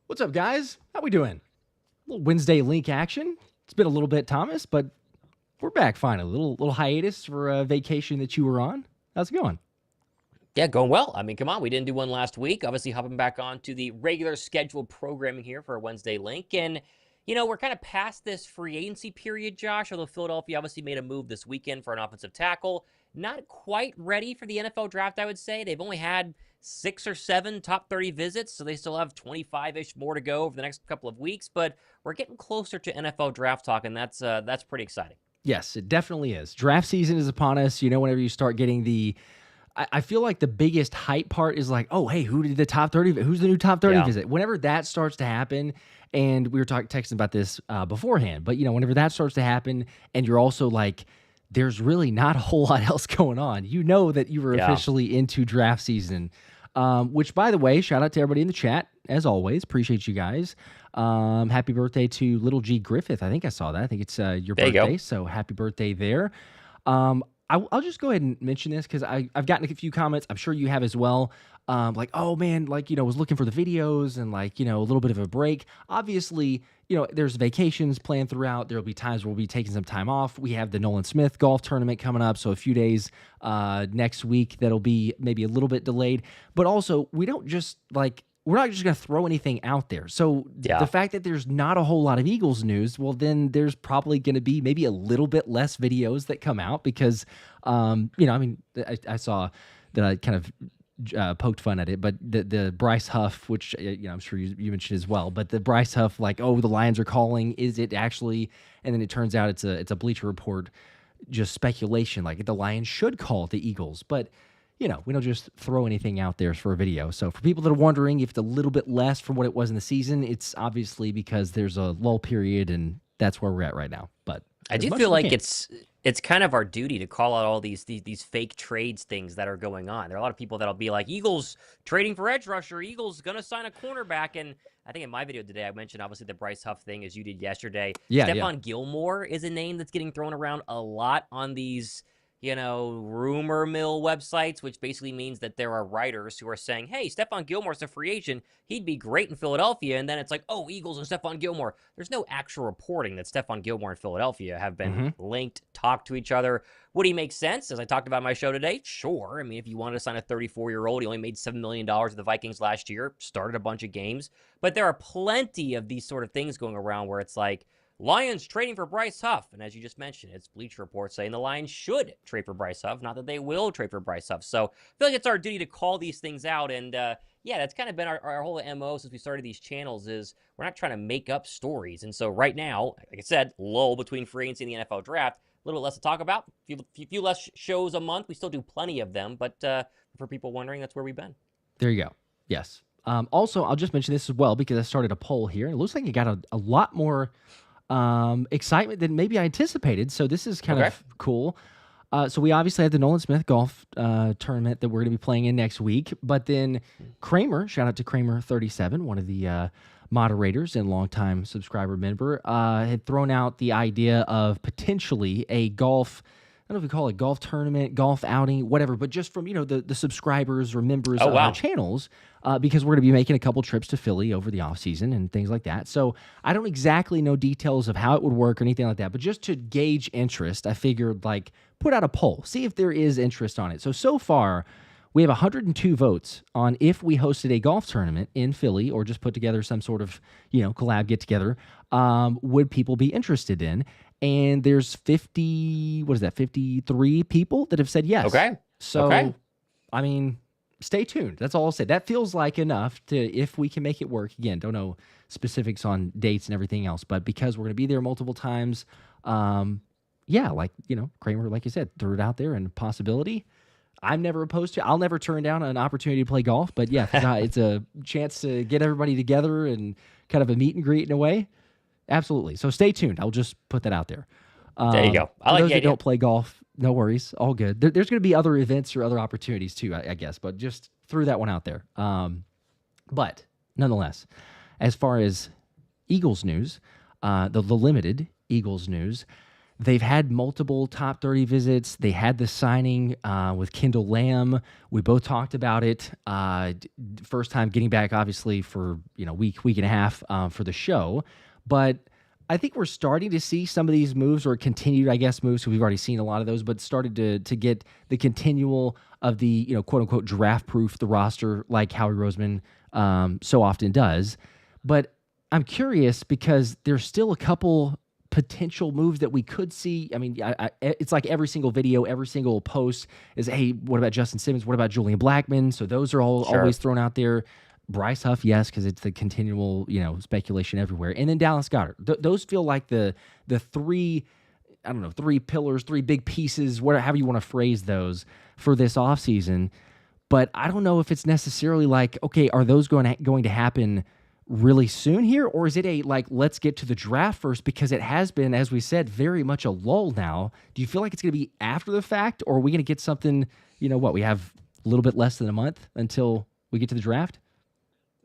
What's up, guys? How we doing? A little Wednesday Linc action. It's been a little bit, Thomas, but we're back finally. Little hiatus for a vacation that you were on. How's it going? Yeah, going well. I mean, come on, we didn't do one last week. Obviously, hopping back on to the regular scheduled programming here for Wednesday Linc. And, we're kind of past this free agency period, Josh, although Philadelphia obviously made a move this weekend for an offensive tackle. Not quite ready for the NFL draft, I would say. They've only had 6 or 7 top 30 visits, so they still have 25-ish more to go over the next couple of weeks. But we're getting closer to NFL draft talk, and that's pretty exciting. Yes, it definitely is. Draft season is upon us. Whenever you start getting I feel like the biggest hype part is like, oh, hey, who's the new top 30 visit? Whenever that starts to happen, and we were texting about this beforehand, but, whenever that starts to happen and you're also like, there's really not a whole lot else going on, that you were officially into draft season, which, by the way, shout out to everybody in the chat, as always. Appreciate you guys. Happy birthday to Little G Griffith. I think I saw that. I think it's your birthday, so happy birthday there. I'll just go ahead and mention this because I've gotten a few comments. I'm sure you have as well. Like, oh man, was looking for the videos and a little bit of a break. Obviously, there's vacations planned throughout. There'll be times where we'll be taking some time off. We have the Nolan Smith golf tournament coming up, so a few days next week that'll be maybe a little bit delayed. But also, we're not just going to throw anything out there. So the fact that there's not a whole lot of Eagles news, well, then there's probably going to be maybe a little bit less videos that come out because, I saw that I kind of poked fun at it, but the Bryce Huff, which, I'm sure you mentioned as well, but the Bryce Huff, the Lions are calling, is it actually? And then it turns out it's a Bleacher Report, just speculation, the Lions should call the Eagles, but we don't just throw anything out there for a video. So for people that are wondering if it's a little bit less from what it was in the season, it's obviously because there's a lull period, and that's where we're at right now. But I do feel like it's kind of our duty to call out all these fake trades things that are going on. There are a lot of people that'll be like, Eagles trading for edge rusher, Eagles going to sign a cornerback. And I think in my video today, I mentioned obviously the Bryce Huff thing as you did yesterday. Stephon Gilmore is a name that's getting thrown around a lot on these rumor mill websites, which basically means that there are writers who are saying, hey, Stephon Gilmore's a free agent. He'd be great in Philadelphia. And then it's like, oh, Eagles and Stephon Gilmore. There's no actual reporting that Stephon Gilmore and Philadelphia have been linked, talked to each other. Would he make sense? As I talked about in my show today, sure. I mean, if you wanted to sign a 34-year-old, he only made $7 million with the Vikings last year, started a bunch of games. But there are plenty of these sort of things going around where it's like, Lions trading for Bryce Huff. And as you just mentioned, it's Bleacher Report saying the Lions should trade for Bryce Huff, not that they will trade for Bryce Huff. So I feel like it's our duty to call these things out. And that's kind of been our whole MO since we started these channels is we're not trying to make up stories. And so right now, like I said, lull between free agency and the NFL draft, a little less to talk about. A few less shows a month. We still do plenty of them. But for people wondering, that's where we've been. There you go. Yes. Also, I'll just mention this as well because I started a poll here. It looks like it got a lot more excitement than maybe I anticipated. So this is kind of cool. So we obviously have the Nolan Smith golf tournament that we're going to be playing in next week. But then Kramer, shout out to Kramer37, one of the moderators and longtime subscriber member, had thrown out the idea of potentially a golf, I don't know if we call it golf tournament, golf outing, whatever, but just from, the subscribers or members of our channels, because we're going to be making a couple trips to Philly over the offseason and things like that. So I don't exactly know details of how it would work or anything like that, but just to gauge interest, I figured put out a poll, see if there is interest on it. So far, we have 102 votes on if we hosted a golf tournament in Philly or just put together some sort of, collab get together, would people be interested in? And there's 53 people that have said yes. Okay. So, I mean, stay tuned. That's all I'll say. That feels like enough if we can make it work. Again, don't know specifics on dates and everything else, but because we're going to be there multiple times, Kramer, like you said, threw it out there and possibility. I'm never opposed to it. I'll never turn down an opportunity to play golf, but yeah, it's a chance to get everybody together and kind of a meet and greet in a way. Absolutely. So stay tuned. I'll just put that out there. There you go. I like those that don't play golf, no worries. All good. There's going to be other events or other opportunities too, I guess, but just threw that one out there. But nonetheless, as far as Eagles news, the limited Eagles news, They've had multiple top 30 visits. They had the signing with Kendall Lamb. We both talked about it. First time getting back, obviously, for week and a half for the show. But I think we're starting to see some of these moves, or continued, I guess, moves. So we've already seen a lot of those, but started to get the continual of the quote unquote draft proof the roster, like Howie Roseman so often does. But I'm curious because there's still a couple potential moves that we could see. I mean, it's like every single video, every single post is, hey, what about Justin Simmons? What about Julian Blackmon? So those are all always thrown out there. Bryce Huff, yes, because it's the continual, speculation everywhere. And then Dallas Goedert. Those feel like the three, I don't know, three pillars, three big pieces, however you want to phrase those for this offseason. But I don't know if it's necessarily like, okay, are those going to happen really soon here? Or is it let's get to the draft first? Because it has been, as we said, very much a lull now. Do you feel like it's going to be after the fact, or are we going to get something, we have a little bit less than a month until we get to the draft?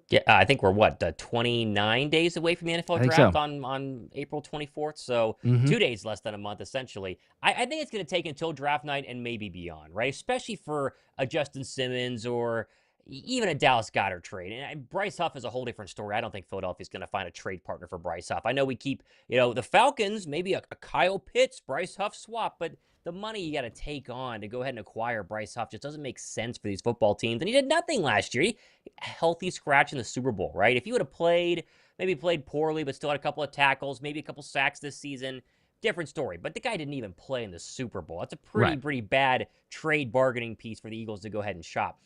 Yeah, I think we're 29 days away from the NFL draft on April 24th. So 2 days less than a month, essentially. I think it's going to take until draft night and maybe beyond, right? Especially for a Justin Simmons or even a Dallas Goedert trade. And Bryce Huff is a whole different story. I don't think Philadelphia's going to find a trade partner for Bryce Huff. I know we keep, the Falcons, maybe a Kyle Pitts, Bryce Huff swap, but the money you got to take on to go ahead and acquire Bryce Huff just doesn't make sense for these football teams. And he did nothing last year. He healthy scratch in the Super Bowl, right? If he would have maybe played poorly, but still had a couple of tackles, maybe a couple sacks this season, different story. But the guy didn't even play in the Super Bowl. That's a pretty bad trade bargaining piece for the Eagles to go ahead and shop.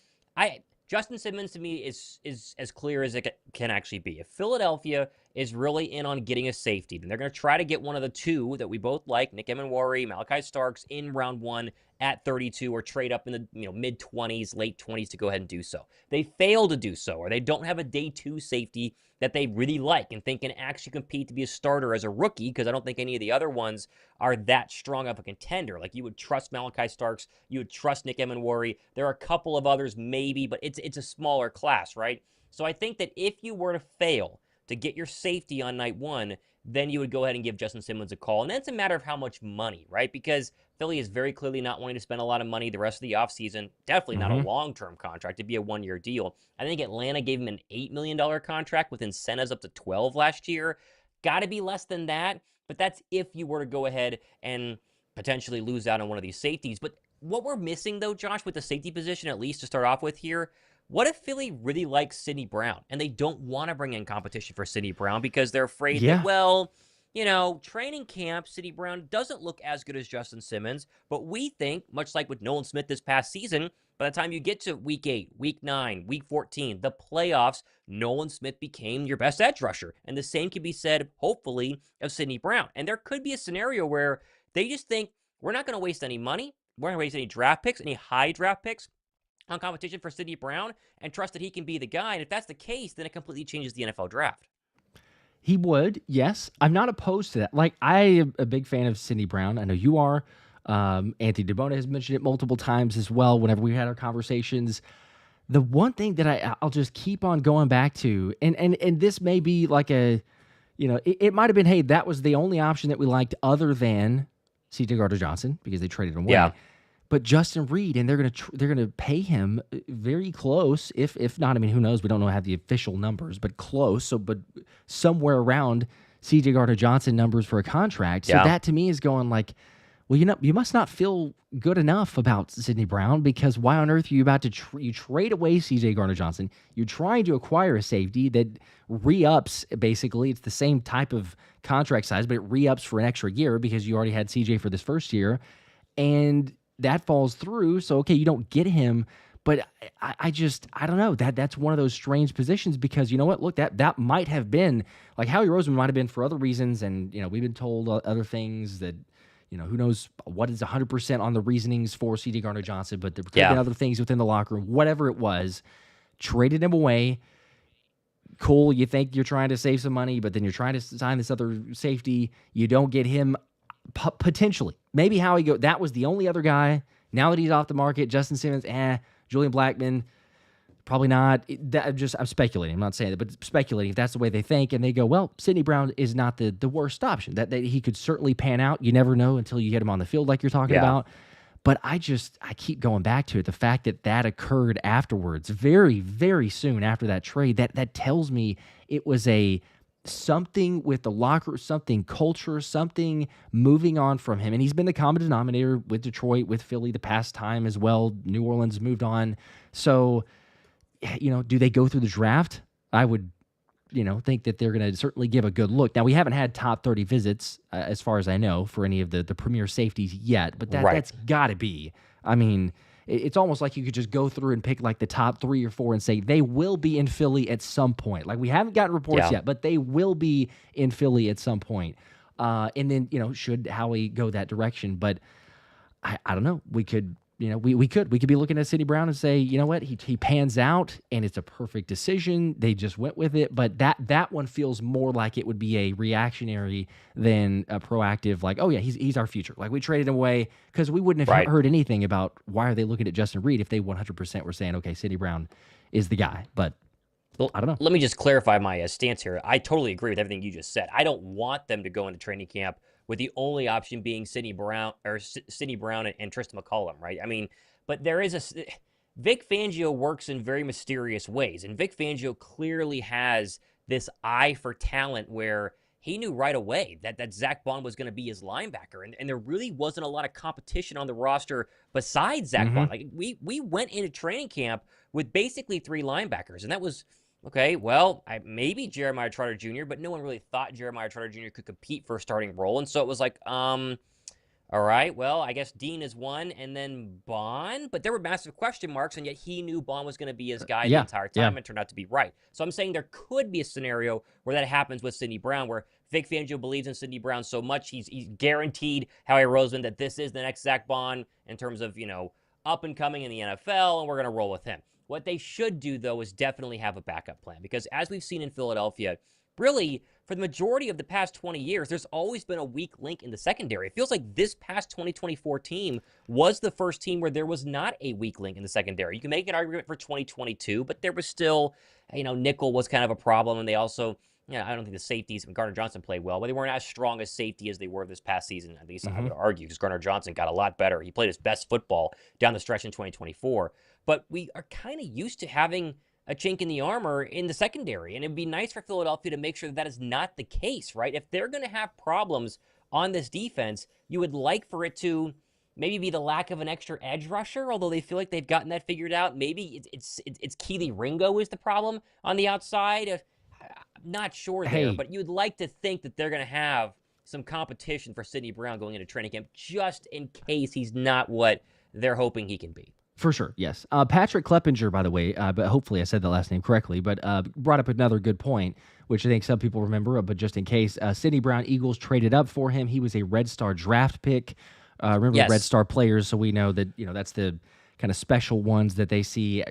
Justin Simmons, to me, is as clear as it can actually be. If Philadelphia is really in on getting a safety, then they're going to try to get one of the two that we both like, Nick Emenwari, Malachi Starks, in round 1 at 32, or trade up in the mid-20s, late 20s to go ahead and do so. They fail to do so, or they don't have a day 2 safety that they really like and think can actually compete to be a starter as a rookie, because I don't think any of the other ones are that strong of a contender. Like, you would trust Malachi Starks, you would trust Nick Emenwari. There are a couple of others maybe, but it's a smaller class, right? So I think that if you were to fail to get your safety on night 1, then you would go ahead and give Justin Simmons a call. And then it's a matter of how much money, right? Because Philly is very clearly not wanting to spend a lot of money the rest of the offseason. Definitely not a long-term contract. It'd be a 1-year deal. I think Atlanta gave him an $8 million contract with incentives up to 12 last year. Got to be less than that, but that's if you were to go ahead and potentially lose out on one of these safeties. But what we're missing, though, Josh, with the safety position, at least to start off with here, what if Philly really likes Sidney Brown and they don't want to bring in competition for Sidney Brown because they're afraid that, training camp, Sidney Brown doesn't look as good as Justin Simmons, but we think, much like with Nolan Smith this past season, by the time you get to week 8, week 9, week 14, the playoffs, Nolan Smith became your best edge rusher. And the same can be said, hopefully, of Sidney Brown. And there could be a scenario where they just think, we're not going to waste any money, we're not going to waste any draft picks, any high draft picks, on competition for Sidney Brown, and trust that he can be the guy. And if that's the case, then it completely changes the NFL draft. He would, yes. I'm not opposed to that. Like, I am a big fan of Sidney Brown. I know you are. Anthony DeBona has mentioned it multiple times as well whenever we had our conversations. The one thing that I'll just keep on going back to, and this may be like it might have been, hey, that was the only option that we liked other than C.J. Gardner-Johnson because they traded him away. Yeah. But Justin Reed, and they're gonna pay him very close, if not. I mean, who knows? We don't know how the official numbers, but close. So, but somewhere around C.J. Gardner-Johnson numbers for a contract. So that to me is going like, well, you must not feel good enough about Sidney Brown, because why on earth are you about to you trade away C.J. Gardner-Johnson? You're trying to acquire a safety that re-ups, basically. It's the same type of contract size, but it re-ups for an extra year because you already had C.J. for this first year, and that falls through. So, okay, you don't get him, but I don't know. That's one of those strange positions, because you know what? Look, that might have been, like, Howie Roseman might have been for other reasons, and, we've been told other things that, who knows what is 100% on the reasonings for C.J. Gardner-Johnson, but there could have been other things within the locker room, whatever it was, traded him away. Cool, you think you're trying to save some money, but then you're trying to sign this other safety. You don't get him. Potentially. Maybe Howie that was the only other guy. Now that he's off the market, Justin Simmons, Julian Blackmon, Probably not. I'm speculating. I'm not saying that, but speculating if that's the way they think, and they go, well, Sidney Brown is not the worst option. That he could certainly pan out. You never know until you get him on the field, like you're talking about. But I keep going back to it. The fact that occurred afterwards, very, very soon after that trade, that tells me it was something with the locker, something culture, something moving on from him. And he's been the common denominator with Detroit, with Philly the past time as well. New Orleans moved on. So, do they go through the draft? I would, think that they're going to certainly give a good look. Now, we haven't had top 30 visits, as far as I know, for any of the premier safeties yet, but that's got to be. I mean, it's almost like you could just go through and pick like the top 3 or 4 and say they will be in Philly at some point. Like, we haven't gotten reports yet, but they will be in Philly at some point. And then, should Howie go that direction? But I don't know. We could. We could be looking at Sidney Brown and say, you know what, he pans out and it's a perfect decision. They just went with it. But that one feels more like it would be a reactionary than a proactive, like, oh yeah, he's our future. Like, we traded him away because we wouldn't have heard anything about why are they looking at Justin Reed if they 100% were saying, okay, Sidney Brown is the guy. But I don't know. Let me just clarify my stance here. I totally agree with everything you just said. I don't want them to go into training camp with the only option being Sidney Brown and Tristan McCollum, right? I mean, but there is Vic Fangio works in very mysterious ways, and Vic Fangio clearly has this eye for talent where he knew right away that Zach Bond was going to be his linebacker, and there really wasn't a lot of competition on the roster besides Zach Bond. Like, we went into training camp with basically 3 linebackers, and that was okay, well, maybe Jeremiah Trotter Jr., but no one really thought Jeremiah Trotter Jr. could compete for a starting role. And so it was like, all right, well, I guess Dean is one, and then Bond. But there were massive question marks, and yet he knew Bond was going to be his guy the entire time, and turned out to be right. So I'm saying there could be a scenario where that happens with Sidney Brown, where Vic Fangio believes in Sidney Brown so much, he's guaranteed Howie Roseman that this is the next Zach Bond in terms of, up and coming in the NFL, and we're going to roll with him. What they should do, though, is definitely have a backup plan, because as we've seen in Philadelphia, really, for the majority of the past 20 years, there's always been a weak link in the secondary. It feels like this past 2024 team was the first team where there was not a weak link in the secondary. You can make an argument for 2022, but there was still, nickel was kind of a problem, and they also, I don't think the safeties, Gardner Johnson played well, but they weren't as strong as safety as they were this past season, at least I would argue, because Gardner Johnson got a lot better. He played his best football down the stretch in 2024. But we are kind of used to having a chink in the armor in the secondary, and it'd be nice for Philadelphia to make sure that is not the case, right? If they're going to have problems on this defense, you would like for it to maybe be the lack of an extra edge rusher, although they feel like they've gotten that figured out. Maybe it's Keely Ringo is the problem on the outside. I'm not sure there, but you'd like to think that they're going to have some competition for Sidney Brown going into training camp, just in case he's not what they're hoping he can be. For sure, yes. Patrick Kleppinger, by the way, but hopefully I said the last name correctly, but brought up another good point, which I think some people remember, but just in case, Sidney Brown, Eagles traded up for him. He was a Red Star draft pick. Remember Red Star players, so we know that, that's the kind of special ones that they see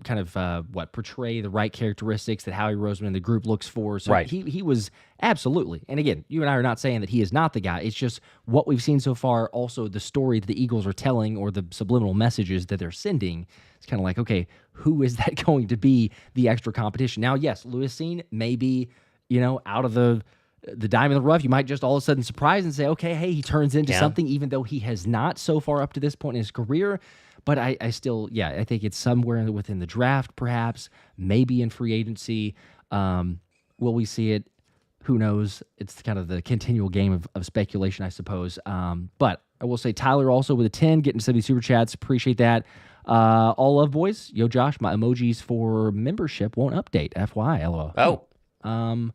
kind of portray the right characteristics that Howie Roseman and the group looks for. So he was absolutely, and again, you and I are not saying that he is not the guy. It's just what we've seen so far, also the story that the Eagles are telling or the subliminal messages that they're sending. It's kind of like, okay, who is that going to be the extra competition? Now, yes, Lewis Seen may be, out of the dime in the rough. You might just all of a sudden surprise and say, okay, hey, he turns into something, even though he has not so far up to this point in his career. But I still, I think it's somewhere within the draft, perhaps, maybe in free agency. Will we see it? Who knows? It's kind of the continual game of speculation, I suppose. But I will say Tyler also with a 10, getting 70 super chats. Appreciate that. All love, boys. Yo, Josh, my emojis for membership won't update. FYI, LOL. Oh.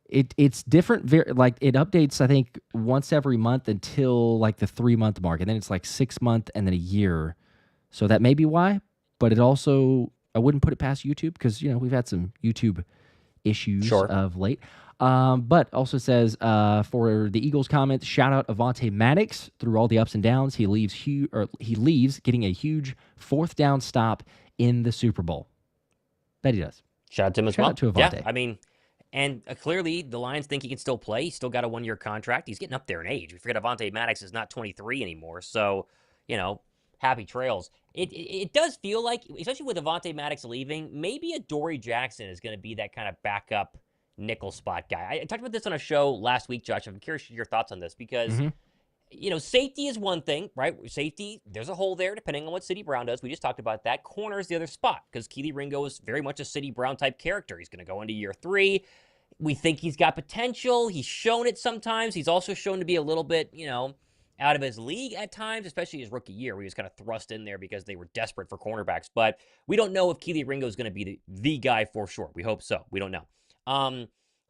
It's different. It updates, I think, once every month until like the 3-month mark, and then it's like 6 month and then a year. So that may be why. But it also, I wouldn't put it past YouTube because we've had some YouTube issues of late. But also says for the Eagles comment, shout out Avonte Maddox through all the ups and downs. He leaves getting a huge 4th down stop in the Super Bowl. Bet he does. Shout out to him as well. Shout out to Avonte. Yeah, I mean. And clearly, the Lions think he can still play. He's still got a 1-year contract. He's getting up there in age. We forget Avonte Maddox is not 23 anymore. So, happy trails. It does feel like, especially with Avonte Maddox leaving, maybe Adoree Jackson is going to be that kind of backup nickel spot guy. I talked about this on a show last week, Josh. I'm curious your thoughts on this because, safety is one thing, right? Safety, there's a hole there depending on what City Brown does. We just talked about that. Corner is the other spot because Keely Ringo is very much a City Brown type character. He's going to go into year 3. We think he's got potential. He's shown it sometimes. He's also shown to be a little bit, out of his league at times, especially his rookie year, where he was kind of thrust in there because they were desperate for cornerbacks. But we don't know if Keely Ringo is going to be the guy for sure. We hope so. We don't know.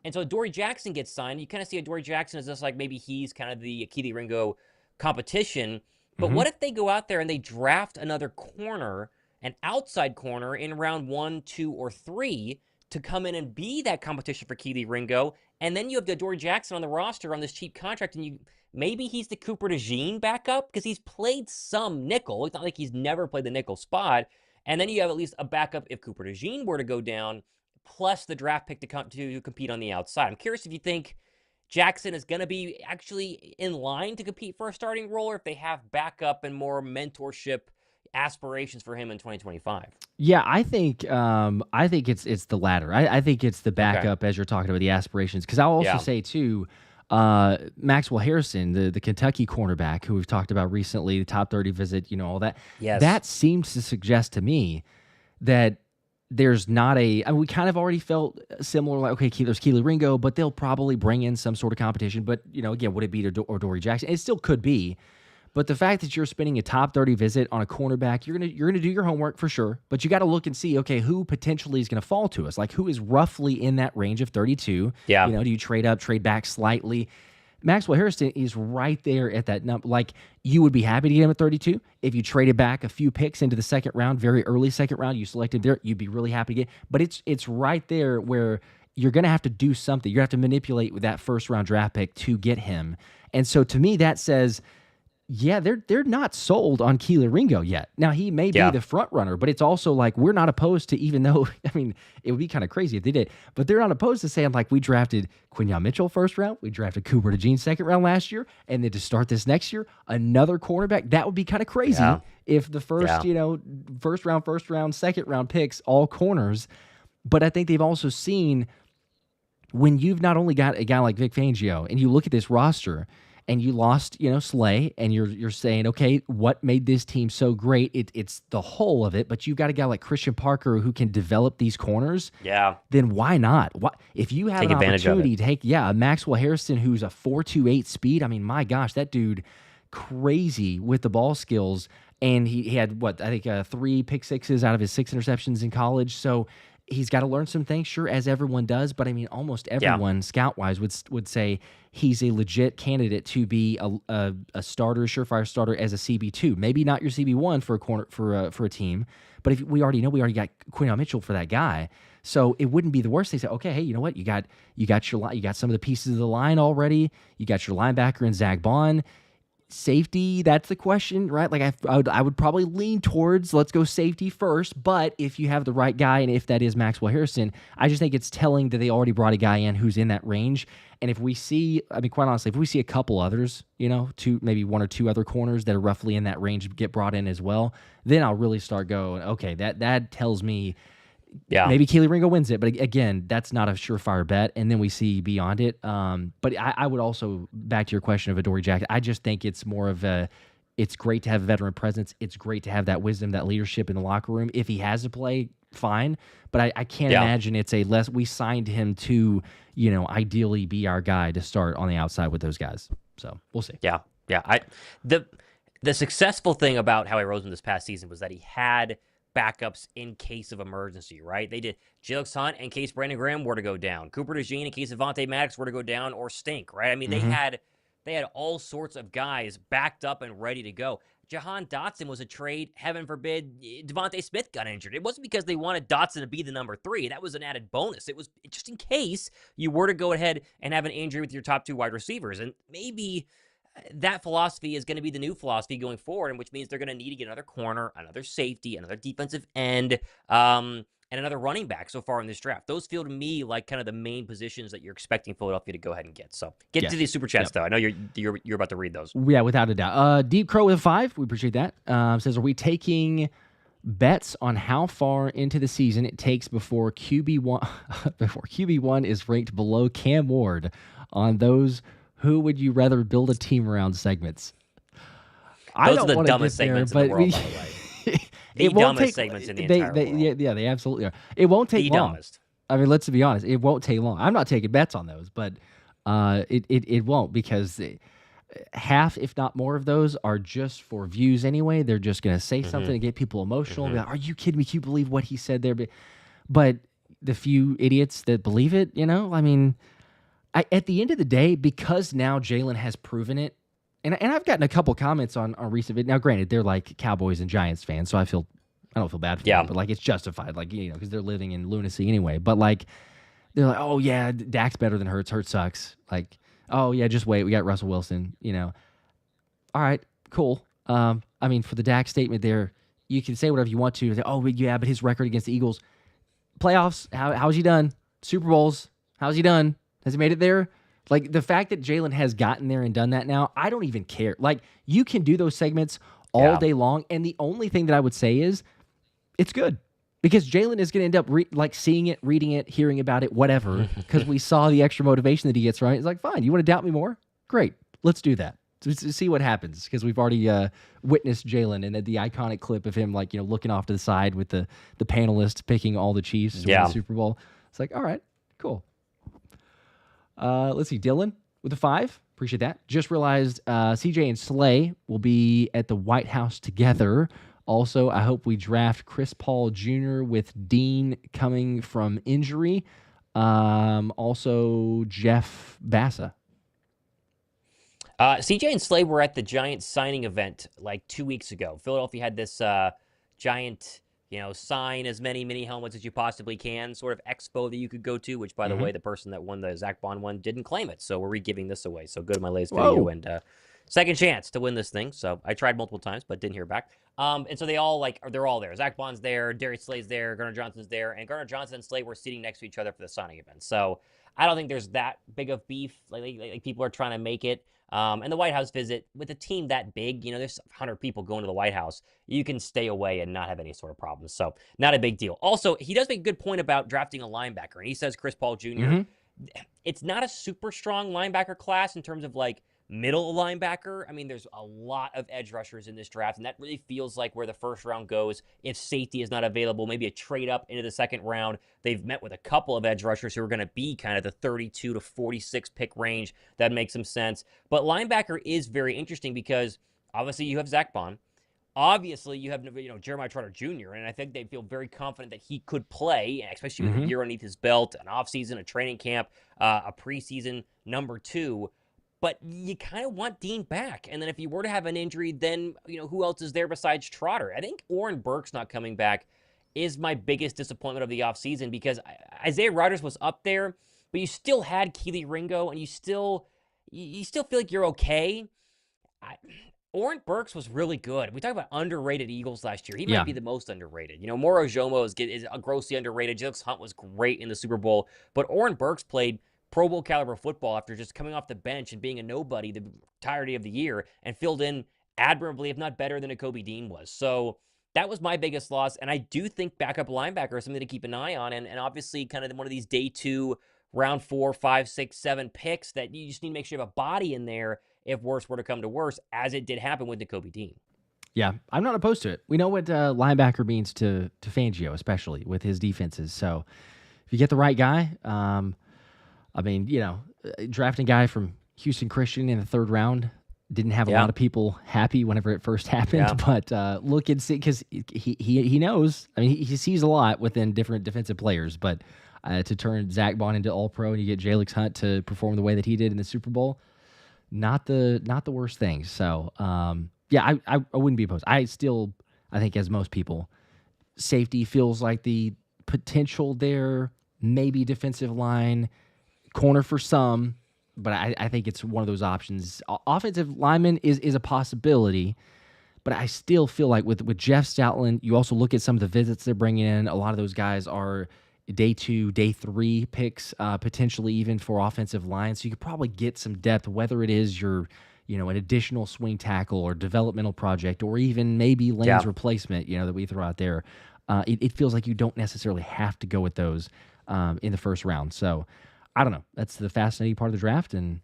And so Adoree Jackson gets signed. You kind of see Adoree Jackson as just like maybe he's kind of the Keely Ringo competition. But what if they go out there and they draft another corner, an outside corner in round 1, 2, or 3 to come in and be that competition for Keely Ringo? And then you have Adoree Jackson on the roster on this cheap contract, and maybe he's the Cooper DeJean backup because he's played some nickel. It's not like he's never played the nickel spot. And then you have at least a backup if Cooper DeJean were to go down, plus the draft pick to compete on the outside. I'm curious if you think Jackson is going to be actually in line to compete for a starting role, or if they have backup and more mentorship aspirations for him in 2025. Yeah, I think it's the latter. I think it's the backup as you're talking about the aspirations. Because I'll also say too, Maxwell Harrison, the Kentucky cornerback who we've talked about recently, the top 30 visit, all that. Yes. That seems to suggest to me that there's not we kind of already felt similar, like, okay, there's Keely Ringo, but they'll probably bring in some sort of competition. But, again, would it be Adoree Jackson? It still could be. But the fact that you're spending a top 30 visit on a cornerback, you're gonna do your homework for sure. But you got to look and see, okay, who potentially is going to fall to us? Like, who is roughly in that range of 32? Yeah. Do you trade up, trade back slightly? Maxwell Harrison is right there at that number. Like, you would be happy to get him at 32. If you traded back a few picks into the second round, very early second round, you selected there, you'd be really happy to get. But it's right there where you're going to have to do something. You're going to have to manipulate with that first round draft pick to get him. And so to me, that says, yeah, they're not sold on Keely Ringo yet. Now, he may be the front runner, but it's also like we're not opposed to, even though, it would be kind of crazy if they did, but they're not opposed to saying, like, we drafted Quinyon Mitchell first round, we drafted Cooper DeJean second round last year, and then to start this next year, another cornerback. That would be kind of crazy if the first, first round, second round picks, all corners. But I think they've also seen when you've not only got a guy like Vic Fangio and you look at this roster, and you lost, Slay, and you're saying, okay, what made this team so great? It's the whole of it, but you've got a guy like Christian Parker who can develop these corners. Yeah. Then why not? If you have an opportunity to take, Maxwell Harrison who's a 4.28 speed, my gosh, that dude crazy with the ball skills, and he had, 3 pick sixes out of his 6 interceptions in college, so he's got to learn some things, sure, as everyone does, but almost everyone scout-wise would say he's a legit candidate to be a starter, surefire starter as a CB2. Maybe not your CB1 for a corner for a team, but if we already got Quinyon Mitchell for that guy, so it wouldn't be the worst. They say, okay, hey, you know what? You got some of the pieces of the line already. You got your linebacker in Zach Bond. Safety, that's the question, right? Like I would probably lean towards let's go safety first, but if you have the right guy, and if that is Maxwell Harrison, I just think it's telling that they already brought a guy in who's in that range. And if we see, quite honestly, if we see a couple others, maybe 1 or 2 other corners that are roughly in that range get brought in as well, then I'll really start going, okay, that tells me maybe Keely Ringo wins it, but again, that's not a surefire bet, and then we see beyond it. But I would also, back to your question of Adoree Jackson, I just think it's more of it's great to have a veteran presence. It's great to have that wisdom, that leadership in the locker room. If he has to play, fine, but I can't imagine it's we signed him to, ideally be our guy to start on the outside with those guys. So we'll see. Yeah. The successful thing about Howie Roseman this past season was that he had backups in case of emergency, right? They did Jalen Hunt in case Brandon Graham were to go down, Cooper DeJean in case Avonte Maddox were to go down or stink, right? They had all sorts of guys backed up and ready to go. Jahan Dotson was a trade, heaven forbid, Devontae Smith got injured. It wasn't because they wanted Dotson to be the number 3. That was an added bonus. It was just in case you were to go ahead and have an injury with your top 2 wide receivers. And maybe that philosophy is going to be the new philosophy going forward, and which means they're going to need to get another corner, another safety, another defensive end. And and another running back so far in this draft. Those feel to me like kind of the main positions that you're expecting Philadelphia to go ahead and get. So get to these super chats though. I know you're about to read those. Yeah, without a doubt. Deep Crow with a 5. We appreciate that. Says, are we taking bets on how far into the season it takes before QB1 is ranked below Cam Ward on those who would you rather build a team around segments? Those are the dumbest segments in the world, by the way. The dumbest segments in the entire world. Yeah, they absolutely are. It won't take long. Dumbest. I mean, let's be honest. It won't take long. I'm not taking bets on those, but it won't, because half, if not more, of those are just for views anyway. They're just going to say something to get people emotional. Be like, are you kidding me? Can you believe what he said there? But the few idiots that believe it, I mean, at the end of the day, because now Jalen has proven it, and I've gotten a couple comments on recent video. Now, granted, they're like Cowboys and Giants fans, so I don't feel bad for them, but like it's justified, like, because they're living in lunacy anyway. But like, they're like, oh yeah, Dak's better than Hurts. Hurts sucks. Like, oh yeah, just wait, we got Russell Wilson. All right, cool. I mean, for the Dak statement there, you can say whatever you want to. Oh yeah, but his record against the Eagles, playoffs, how's he done? Super Bowls, how's he done? Has he made it there? Like, the fact that Jalen has gotten there and done that now, I don't even care. Like, you can do those segments all day long, and the only thing that I would say is it's good. Because Jalen is going to end up seeing it, reading it, hearing about it, whatever, because we saw the extra motivation that he gets, right? It's like, fine, you want to doubt me more? Great, let's do that. To see what happens, because we've already witnessed Jalen and the iconic clip of him, looking off to the side with the panelists picking all the Chiefs to win the Super Bowl. It's like, all right, cool. Let's see, Dylan with a 5. Appreciate that. Just realized CJ and Slay will be at the White House together. Also, I hope we draft Chris Paul Jr. with Dean coming from injury. Also, Jeff Bassa. CJ and Slay were at the Giants signing event like 2 weeks ago. Philadelphia had this giant, sign as many mini helmets as you possibly can sort of expo that you could go to, which, by the way, the person that won the Zach Bond one didn't claim it. So we're re-giving this away. So go to my latest video and second chance to win this thing. So I tried multiple times, but didn't hear back. And so they're all there. Zach Bond's there, Darius Slay's there, Gardner Johnson's there, and Gardner Johnson and Slay were sitting next to each other for the signing event. So I don't think there's that big of beef like people are trying to make it. And the White House visit, with a team that big, there's 100 people going to the White House. You can stay away and not have any sort of problems. So not a big deal. Also, he does make a good point about drafting a linebacker. And he says Chris Paul Jr. It's not a super strong linebacker class in terms of middle linebacker. I mean, there's a lot of edge rushers in this draft, and that really feels like where the first round goes. If safety is not available, maybe a trade up into the second round. They've met with a couple of edge rushers who are going to be kind of the 32 to 46 pick range. That makes some sense. But linebacker is very interesting because obviously you have Zach Bond. Obviously, you have Jeremiah Trotter Jr., and I think they feel very confident that he could play, especially with a year underneath his belt, an offseason, a training camp, a preseason number 2. But you kind of want Dean back. And then if you were to have an injury, then, who else is there besides Trotter? I think Oren Burks not coming back is my biggest disappointment of the offseason, because Isaiah Rodgers was up there, but you still had Keely Ringo, and you still feel like you're okay. Oren Burks was really good. We talk about underrated Eagles last year. He might be the most underrated. Moro Ojomo is grossly underrated. Jalen Hunt was great in the Super Bowl. But Oren Burks played Pro Bowl caliber football after just coming off the bench and being a nobody the entirety of the year, and filled in admirably, if not better than a Kobe Dean was. So that was my biggest loss. And I do think backup linebacker is something to keep an eye on. And obviously kind of one of these day 2, round 4, 5, 6, 7 picks that you just need to make sure you have a body in there if worse were to come to worse, as it did happen with Kobe Dean. Yeah, I'm not opposed to it. We know what linebacker means to Fangio, especially with his defenses. So if you get the right guy, I mean, drafting a guy from Houston Christian in the 3rd round didn't have a lot of people happy whenever it first happened. But look and see, because he knows. I mean, he sees a lot within different defensive players. But to turn Zach Bond into All-Pro and you get Jalen Hunt to perform the way that he did in the Super Bowl, not the worst thing. So I wouldn't be opposed. I think, as most people, safety feels like the potential there. Maybe defensive line. Corner for some, but I think it's one of those options. Offensive lineman is a possibility, But I still feel like with Jeff Stoutland, you also look at some of the visits they're bringing in. A lot of those guys are day 2, day 3 picks, potentially even for offensive line. So you could probably get some depth, whether it is your, an additional swing tackle or developmental project, or even maybe Lane's replacement, that we throw out there. It feels like you don't necessarily have to go with those in the first round. So I don't know. That's the fascinating part of the draft. And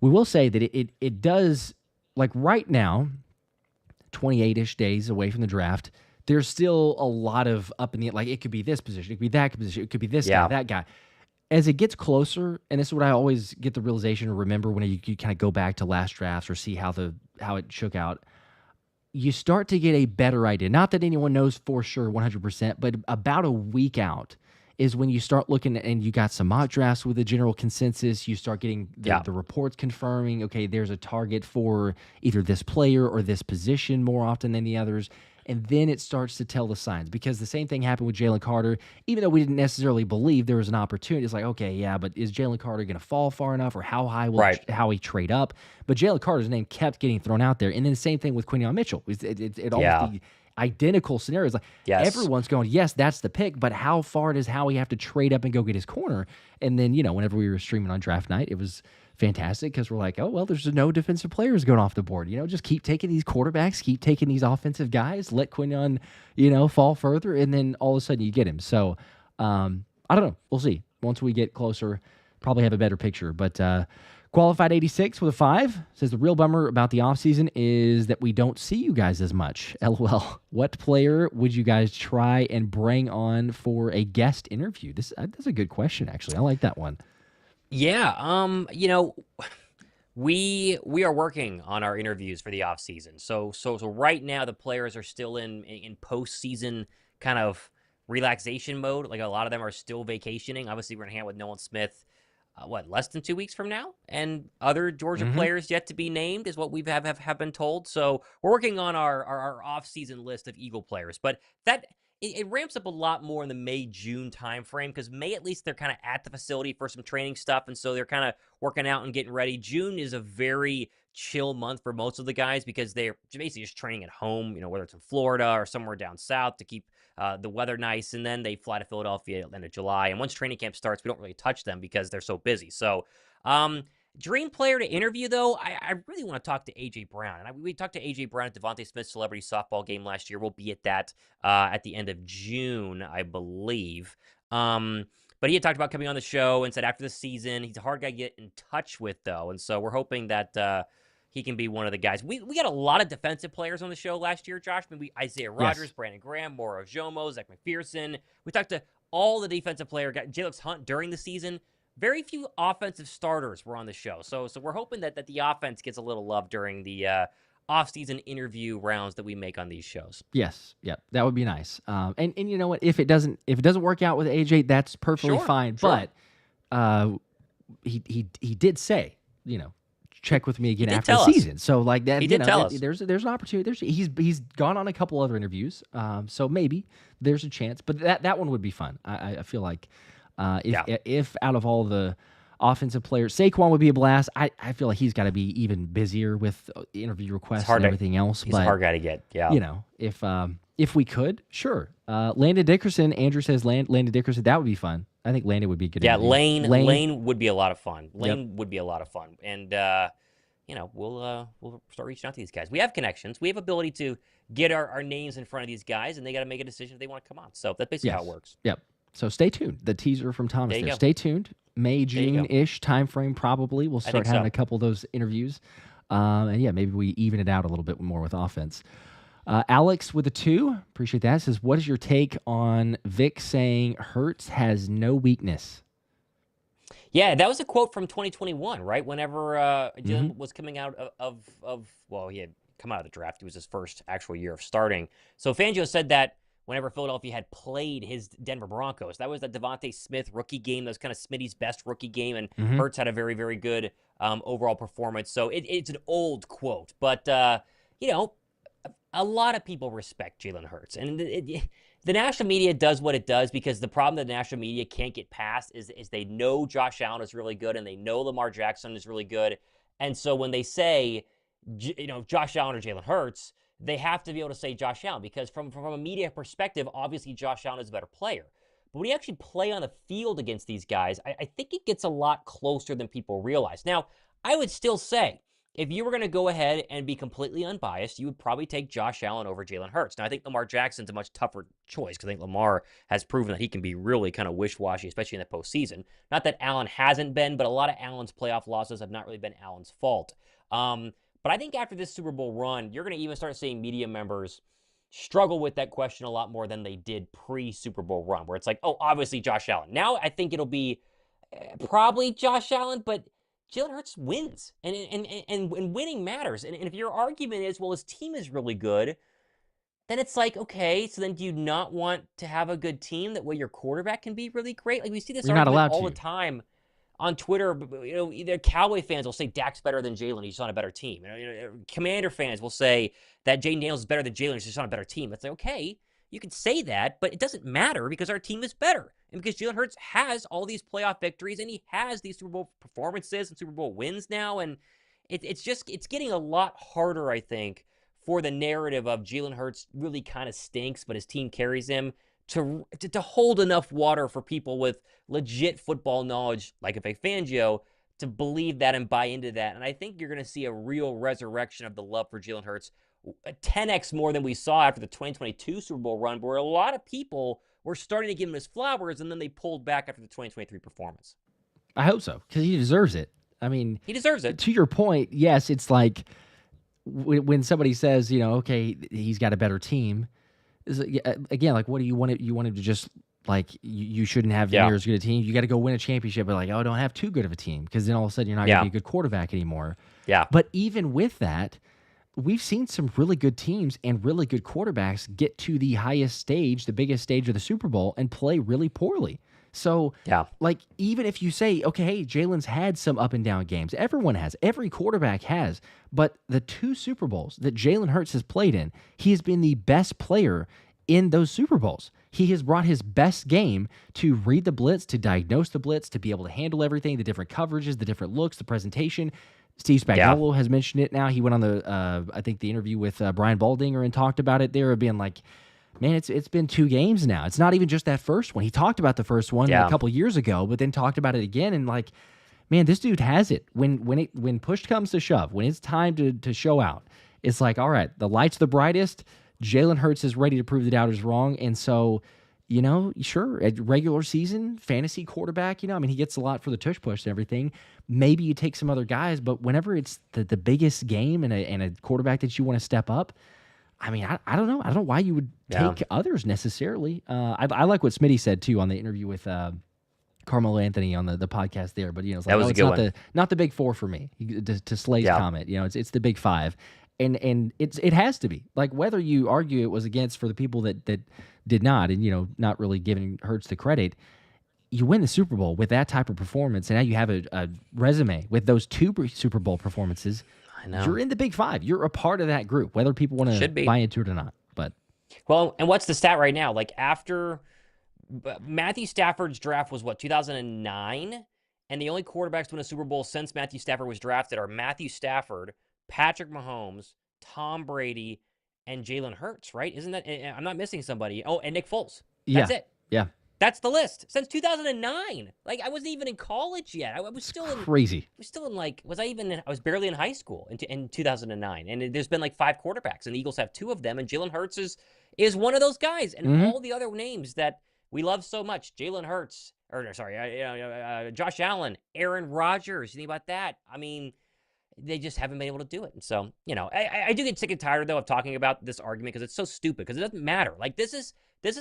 we will say that it does, like right now, 28-ish days away from the draft, there's still a lot of up in the, like, it could be this position, it could be that position, it could be this guy, that guy. As it gets closer, and this is what I always get the realization or remember when you kind of go back to last drafts or see how it shook out, you start to get a better idea. Not that anyone knows for sure 100%, but about a week out is when you start looking, and you got some mock drafts with a general consensus. You start getting the reports confirming, okay, there's a target for either this player or this position more often than the others. And then it starts to tell the signs, because the same thing happened with Jalen Carter. Even though we didn't necessarily believe there was an opportunity, it's like, okay, yeah, but is Jalen Carter going to fall far enough, or how high will Howie trade up? But Jalen Carter's name kept getting thrown out there. And then the same thing with Quinyon Mitchell. It almost the identical scenarios. Like everyone's going, yes, that's the pick, but how far does Howie have to trade up and go get his corner? And then, whenever we were streaming on draft night, it was fantastic, because we're like, oh, well, there's no defensive players going off the board. Just keep taking these quarterbacks, keep taking these offensive guys, let Quinyon, fall further, and then all of a sudden you get him. So I don't know. We'll see. Once we get closer, probably have a better picture. But Qualified 86 with a 5 says the real bummer about the offseason is that we don't see you guys as much. LOL. What player would you guys try and bring on for a guest interview? That's a good question, actually. I like that one. Yeah, we are working on our interviews for the offseason. So right now the players are still in postseason kind of relaxation mode. Like, a lot of them are still vacationing. Obviously, we're gonna hang out with Nolan Smith, less than 2 weeks from now, and other Georgia players yet to be named is what we have been told. So we're working on our off-season list of Eagle players, but it ramps up a lot more in the May-June timeframe, because May, at least, they're kind of at the facility for some training stuff, and so they're kind of working out and getting ready. June is a very chill month for most of the guys, because they're basically just training at home, whether it's in Florida or somewhere down south to keep the weather nice, and then they fly to Philadelphia at the end of July. And once training camp starts, we don't really touch them because they're so busy. So, dream player to interview, though, I really want to talk to A.J. Brown. And we talked to A.J. Brown at Devontae Smith's celebrity softball game last year. We'll be at that at the end of June, I believe. But he had talked about coming on the show and said after the season, he's a hard guy to get in touch with, though. And so we're hoping that he can be one of the guys. We got a lot of defensive players on the show last year, Josh. I mean, Isaiah Rodgers, Brandon Graham, Moro Jomo, Zach McPherson. We talked to all the defensive players. Got Jalen Hunt during the season. Very few offensive starters were on the show. So we're hoping that the offense gets a little love during the off-season interview rounds that we make on these shows. Yes. Yep. That would be nice. And you know what? If it doesn't work out with AJ, that's perfectly fine. Sure. But he did say, check with me again after the season. So like that, he did tell us. There's an opportunity. He's gone on a couple other interviews. So maybe there's a chance. But that one would be fun. I feel like if out of all the offensive players, Saquon would be a blast. I feel like he's got to be even busier with interview requests and everything else. He's a hard guy to get. Yeah. If we could, sure. Landon Dickerson, Andrew says Landon Dickerson, that would be fun. I think Landon would be good. Yeah, Lane would be a lot of fun. Lane would be a lot of fun. And, we'll start reaching out to these guys. We have connections. We have ability to get our names in front of these guys, and they got to make a decision if they want to come on. So that's basically how it works. Yep. So stay tuned. The teaser from Thomas there. Stay tuned. May, June-ish time frame probably. We'll start having a couple of those interviews. And maybe we even it out a little bit more with offense. Alex with a 2, appreciate that, says, what is your take on Vic saying Hurts has no weakness? Yeah, that was a quote from 2021, right? Whenever Jalen was coming out he had come out of the draft. It was his first actual year of starting. So Fangio said that whenever Philadelphia had played his Denver Broncos. That was the Devontae Smith rookie game. That was kind of Smitty's best rookie game, and Hurts had a very, very good overall performance. So it's an old quote, but, a lot of people respect Jalen Hurts. And the national media does what it does because the problem that the national media can't get past is they know Josh Allen is really good and they know Lamar Jackson is really good. And so when they say, Josh Allen or Jalen Hurts, they have to be able to say Josh Allen, because from a media perspective, obviously Josh Allen is a better player. But when you actually play on the field against these guys, I think it gets a lot closer than people realize. Now, I would still say, if you were going to go ahead and be completely unbiased, you would probably take Josh Allen over Jalen Hurts. Now, I think Lamar Jackson's a much tougher choice because I think Lamar has proven that he can be really kind of wish-washy, especially in the postseason. Not that Allen hasn't been, but a lot of Allen's playoff losses have not really been Allen's fault. But I think after this Super Bowl run, you're going to even start seeing media members struggle with that question a lot more than they did pre-Super Bowl run, where it's like, oh, obviously Josh Allen. Now I think it'll be probably Josh Allen, but Jalen Hurts wins, and winning matters. And if your argument is, well, his team is really good, then it's like, okay, so then do you not want to have a good team that way your quarterback can be really great? Like, we see this argument all the time on Twitter. Either Cowboy fans will say Dak's better than Jalen, he's on a better team. Commander fans will say that Jaden Daniels is better than Jalen, he's just on a better team. It's like, okay, you can say that, but it doesn't matter because our team is better. And because Jalen Hurts has all these playoff victories and he has these Super Bowl performances and Super Bowl wins now. And it's getting a lot harder, I think, for the narrative of Jalen Hurts really kind of stinks, but his team carries him to hold enough water for people with legit football knowledge, like a Vic Fangio, to believe that and buy into that. And I think you're going to see a real resurrection of the love for Jalen Hurts, 10x more than we saw after the 2022 Super Bowl run, where a lot of people were starting to give him his flowers, and then they pulled back after the 2023 performance. I hope so, because he deserves it. I mean, he deserves it. To your point, yes, it's like when somebody says, okay, he's got a better team. Again, like, what do you want? You want him to just, like, you shouldn't have near as good a team. You got to go win a championship, but like, don't have too good of a team, because then all of a sudden you're not going to be a good quarterback anymore. Yeah. But even with that, we've seen some really good teams and really good quarterbacks get to the highest stage, the biggest stage of the Super Bowl, and play really poorly. So, like, even if you say, okay, hey, Jalen's had some up and down games. Everyone has. Every quarterback has. But the 2 Super Bowls that Jalen Hurts has played in, he has been the best player in those Super Bowls. He has brought his best game to read the blitz, to diagnose the blitz, to be able to handle everything, the different coverages, the different looks, the presentation. Steve Spagnuolo has mentioned it now. He went on the, I think, the interview with Brian Baldinger and talked about it there, of being like, man, it's been 2 games now. It's not even just that first one. He talked about the first one a couple years ago, but then talked about it again, and like, man, this dude has it. When push comes to shove, when it's time to show out, it's like, all right, the light's the brightest. Jalen Hurts is ready to prove the doubters wrong, and so, sure, at regular season, fantasy quarterback, I mean, he gets a lot for the tush push and everything. Maybe you take some other guys, but whenever it's the biggest game and a quarterback that you want to step up, I mean, I don't know. I don't know why you would take others necessarily. I like what Smitty said, too, on the interview with Carmelo Anthony on the podcast there. But, it's like, that was a good one. Not the big 4 for me, to Slay's comment. It's the big 5. And it has to be. Like, whether you argue it was against for the people that did not, and, not really giving Hurts the credit, you win the Super Bowl with that type of performance, and now you have a resume with those 2 Super Bowl performances. I know. You're in the big 5. You're a part of that group, whether people want to buy into it or not. But well, and what's the stat right now? Like, after Matthew Stafford's draft was, 2009? And the only quarterbacks to win a Super Bowl since Matthew Stafford was drafted are Matthew Stafford, Patrick Mahomes, Tom Brady, and Jalen Hurts, right? Isn't that? I'm not missing somebody. Oh, and Nick Foles. That's it. Yeah. That's the list since 2009. Like, I wasn't even in college yet. I was still in crazy. I was still in I was barely in high school in 2009. And there's been like 5 quarterbacks, and the Eagles have 2 of them, and Jalen Hurts is one of those guys. And all the other names that we love so much, Jalen Hurts, Josh Allen, Aaron Rodgers. You think about that? I mean, they just haven't been able to do it. And so, I do get sick and tired, though, of talking about this argument because it's so stupid, because it doesn't matter. Like, this is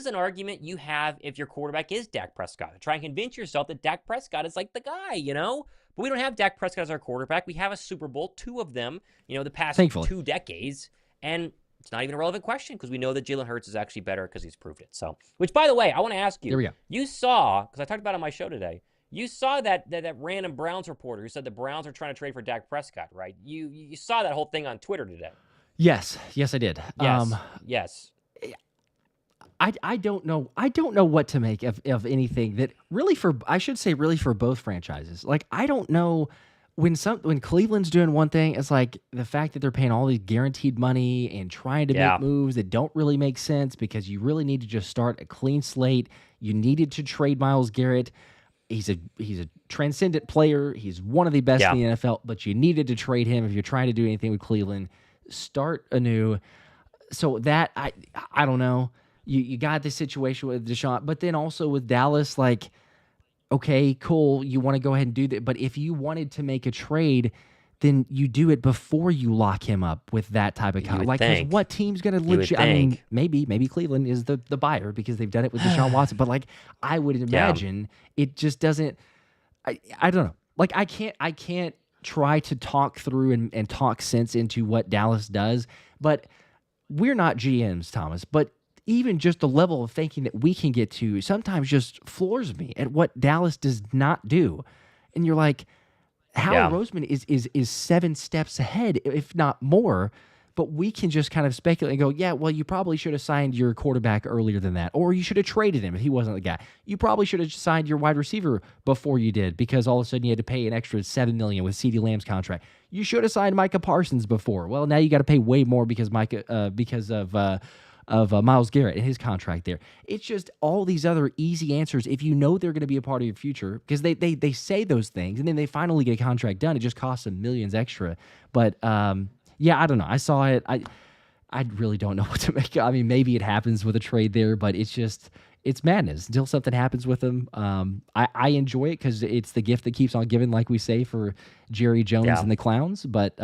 an argument you have if your quarterback is Dak Prescott. Try and convince yourself that Dak Prescott is like the guy, But we don't have Dak Prescott as our quarterback. We have a Super Bowl, 2 of them, the past Thankfully. 2 decades. And it's not even a relevant question because we know that Jalen Hurts is actually better because he's proved it. So, which, by the way, I want to ask you. There we go. You saw, because I talked about it on my show today, you saw that random Browns reporter who said the Browns are trying to trade for Dak Prescott, right? You saw that whole thing on Twitter today. Yes, I did. Yes. I don't know. I don't know what to make of anything that really for both franchises. Like, I don't know when Cleveland's doing one thing, it's like the fact that they're paying all these guaranteed money and trying to make moves that don't really make sense because you really need to just start a clean slate. You needed to trade Myles Garrett. He's a transcendent player. He's one of the best in the NFL, but you needed to trade him if you're trying to do anything with Cleveland. Start anew. So that I don't know. You got this situation with Deshaun, but then also with Dallas, like, okay, cool, you want to go ahead and do that. But if you wanted to make a trade, then you do it before you lock him up with that type of contract. Like, 'cause what team's going to legit? I mean, maybe Cleveland is the buyer because they've done it with Deshaun Watson. But like, I would imagine it just doesn't. I don't know. Like, I can't try to talk through and talk sense into what Dallas does. But we're not GMs, Thomas. But even just the level of thinking that we can get to sometimes just floors me at what Dallas does not do. And you're like, Howie Roseman is 7 steps ahead, if not more. But we can just kind of speculate and go, yeah, well, you probably should have signed your quarterback earlier than that. Or you should have traded him if he wasn't the guy. You probably should have signed your wide receiver before you did because all of a sudden you had to pay an extra $7 million with CeeDee Lamb's contract. You should have signed Micah Parsons before. Well, now you got to pay way more because of Myles Garrett and his contract there. It's just all these other easy answers if you know they're going to be a part of your future because they say those things and then they finally get a contract done. It just costs them millions extra. But yeah, I don't know. I saw it. I really don't know what to make. I mean, maybe it happens with a trade there, but it's madness until something happens with them. I enjoy it because it's the gift that keeps on giving, like we say, for Jerry Jones and the Clowns. But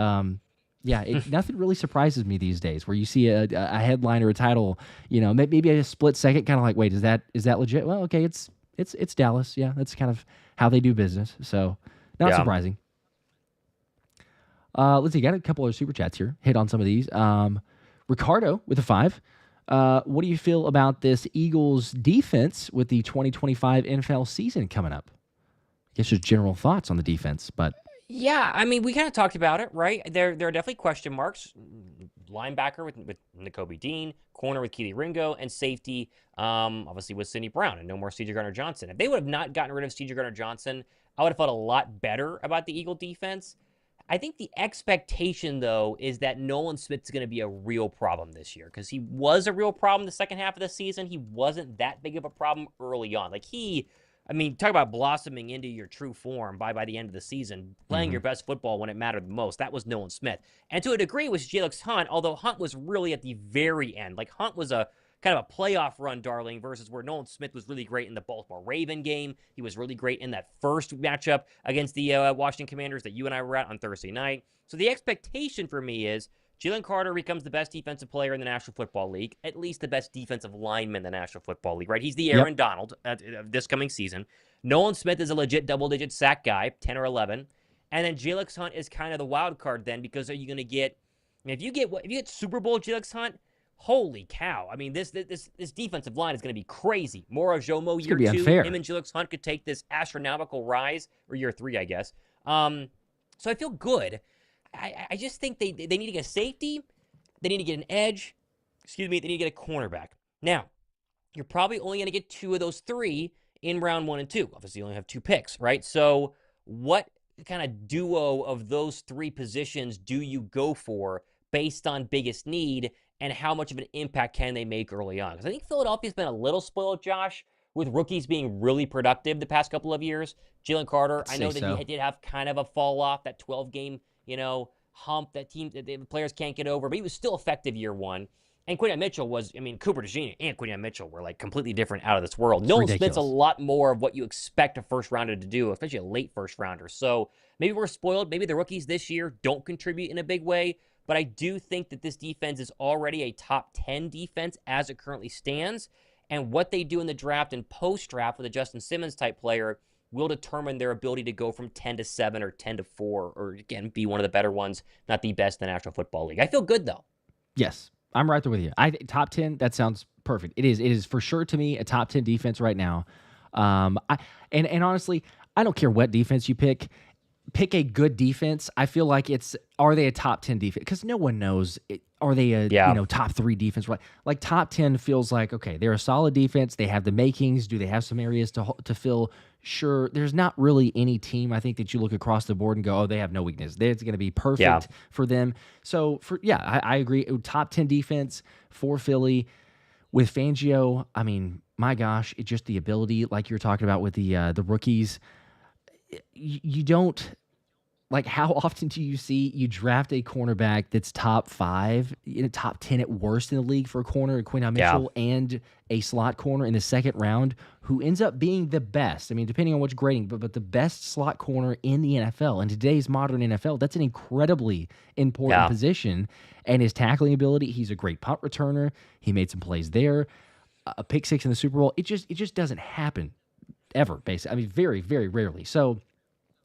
yeah, nothing really surprises me these days. Where you see a headline or a title, maybe a split second, kind of like, wait, is that legit? Well, okay, it's Dallas. Yeah, that's kind of how they do business. So not surprising. Let's see, got a couple of super chats here. Hit on some of these. Ricardo with a 5. What do you feel about this Eagles defense with the 2025 NFL season coming up? I guess just general thoughts on the defense, but. Yeah, I mean, we kind of talked about it, right? There are definitely question marks. Linebacker with Nakobe Dean, corner with Keely Ringo, and safety, obviously, with Sidney Brown and no more C.J. Gardner-Johnson. If they would have not gotten rid of C.J. Gardner-Johnson, I would have felt a lot better about the Eagle defense. I think the expectation, though, is that Nolan Smith's going to be a real problem this year because he was a real problem the second half of the season. He wasn't that big of a problem early on. Talk about blossoming into your true form by the end of the season, playing your best football when it mattered the most. That was Nolan Smith. And to a degree, it was Jalen Hunt, although Hunt was really at the very end. Like, Hunt was a kind of a playoff run darling versus where Nolan Smith was really great in the Baltimore Raven game. He was really great in that first matchup against the Washington Commanders that you and I were at on Thursday night. So the expectation for me is Jalen Carter becomes the best defensive player in the National Football League, at least the best defensive lineman in the National Football League, right? He's the Aaron Donald this coming season. Nolan Smith is a legit double-digit sack guy, 10 or 11. And then Jalen Hunt is kind of the wild card then because are you going to get – if you get Super Bowl Jalen Hunt, holy cow. I mean, this defensive line is going to be crazy. More Jomo year 2. Unfair. Him and Jalen Hunt could take this astronomical rise, or year 3, I guess. So I feel good. I just think they need to get a safety. They need to get an edge. They need to get a cornerback. Now, you're probably only going to get 2 of those 3 in round 1 and 2. Obviously, you only have 2 picks, right? So what kind of duo of those 3 positions do you go for based on biggest need, and how much of an impact can they make early on? Because I think Philadelphia's been a little spoiled, Josh, with rookies being really productive the past couple of years. Jalen Carter, I know that he did have kind of a fall off, that 12-game hump that the players can't get over, but he was still effective year 1. And Quinyon Mitchell Cooper DeJean and Quinyon Mitchell were like completely different out of this world. Nolan Smith's a lot more of what you expect a first rounder to do, especially a late first rounder. So maybe we're spoiled. Maybe the rookies this year don't contribute in a big way, but I do think that this defense is already a top 10 defense as it currently stands. And what they do in the draft and post-draft with a Justin Simmons type player will determine their ability to go from 10 to 7 or 10 to 4, or again, be one of the better ones, not the best in the National Football League. I feel good, though. Yes, I'm right there with you. Top 10, that sounds perfect. It is for sure to me a top 10 defense right now. And honestly, I don't care what defense you pick. Pick a good defense. I feel like are they a top 10 defense? Because no one knows. are they a Yeah. top 3 defense? Like top 10 feels like, okay, they're a solid defense. They have the makings. Do they have some areas to fill? Sure. There's not really any team I think that you look across the board and go, oh, they have no weakness. It's going to be perfect for them. So I agree. Top 10 defense for Philly with Fangio. I mean, my gosh, it's just the ability, like you're talking about with the rookies. You don't. Like, how often do you see you draft a cornerback that's top 5, top 10 at worst in the league for a corner, Quinn Mitchell, and a slot corner in the second round who ends up being the best? I mean, depending on which grading, but the best slot corner in the NFL. In today's modern NFL, that's an incredibly important position. And his tackling ability, he's a great punt returner. He made some plays there. A pick 6 in the Super Bowl, it just doesn't happen ever, basically. I mean, very, very rarely. So,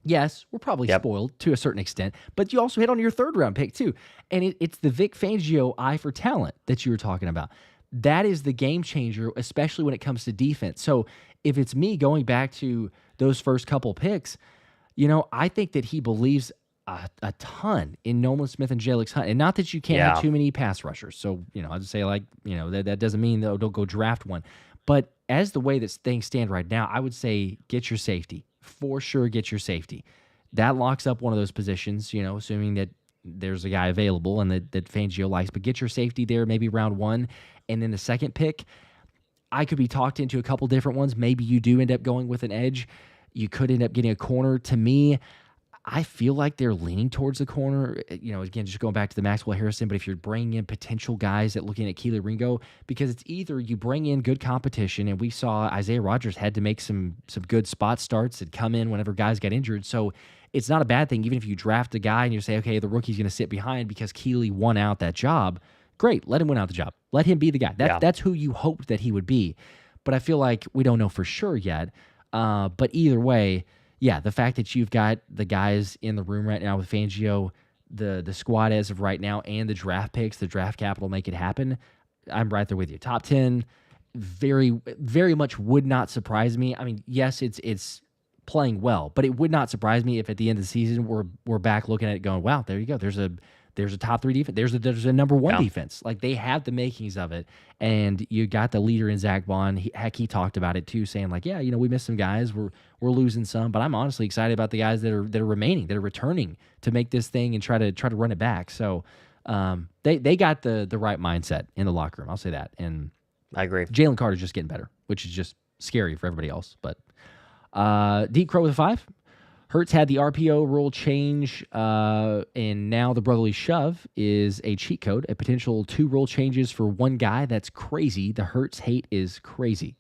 yes, we're probably spoiled to a certain extent, but you also hit on your 3rd-round pick, too. And it's the Vic Fangio eye for talent that you were talking about. That is the game changer, especially when it comes to defense. So if it's me going back to those first couple picks, I think that he believes a ton in Nolan Smith and Jalen Hunt. And not that you can't have too many pass rushers. So, I'll just say, that doesn't mean they'll go draft one. But as the way that things stand right now, I would say get your safety. For sure, get your safety. That locks up one of those positions, assuming that there's a guy available and that Fangio likes. But get your safety there, maybe round 1. And then the second pick, I could be talked into a couple different ones. Maybe you do end up going with an edge. You could end up getting a corner. To me, I feel like they're leaning towards the corner. Again, just going back to the Maxwell Harrison, but if you're bringing in potential guys that looking at Keely Ringo, because it's either you bring in good competition, and we saw Isaiah Rodgers had to make some good spot starts and come in whenever guys got injured. So it's not a bad thing, even if you draft a guy and you say, okay, the rookie's going to sit behind because Keely won out that job. Great, let him win out the job. Let him be the guy. That's who you hoped that he would be. But I feel like we don't know for sure yet. But either way, the fact that you've got the guys in the room right now with Fangio, the squad as of right now, and the draft picks, the draft capital make it happen, I'm right there with you. Top 10, very, very much would not surprise me. I mean, yes, it's playing well, but it would not surprise me if at the end of the season we're back looking at it going, wow, there you go. There's a top 3 defense. There's a number 1 defense. Like, they have the makings of it. And you got the leader in Zach Bond. He talked about it too, saying like, we missed some guys. We're losing some, but I'm honestly excited about the guys that are remaining, that are returning to make this thing and try to run it back. So they got the right mindset in the locker room. I'll say that. And I agree. Jalen Carter's just getting better, which is just scary for everybody else. But Deep Crow with 5. Hurts had the RPO rule change, and now the brotherly shove is a cheat code, a potential 2 rule changes for 1 guy. That's crazy. The Hurts hate is crazy.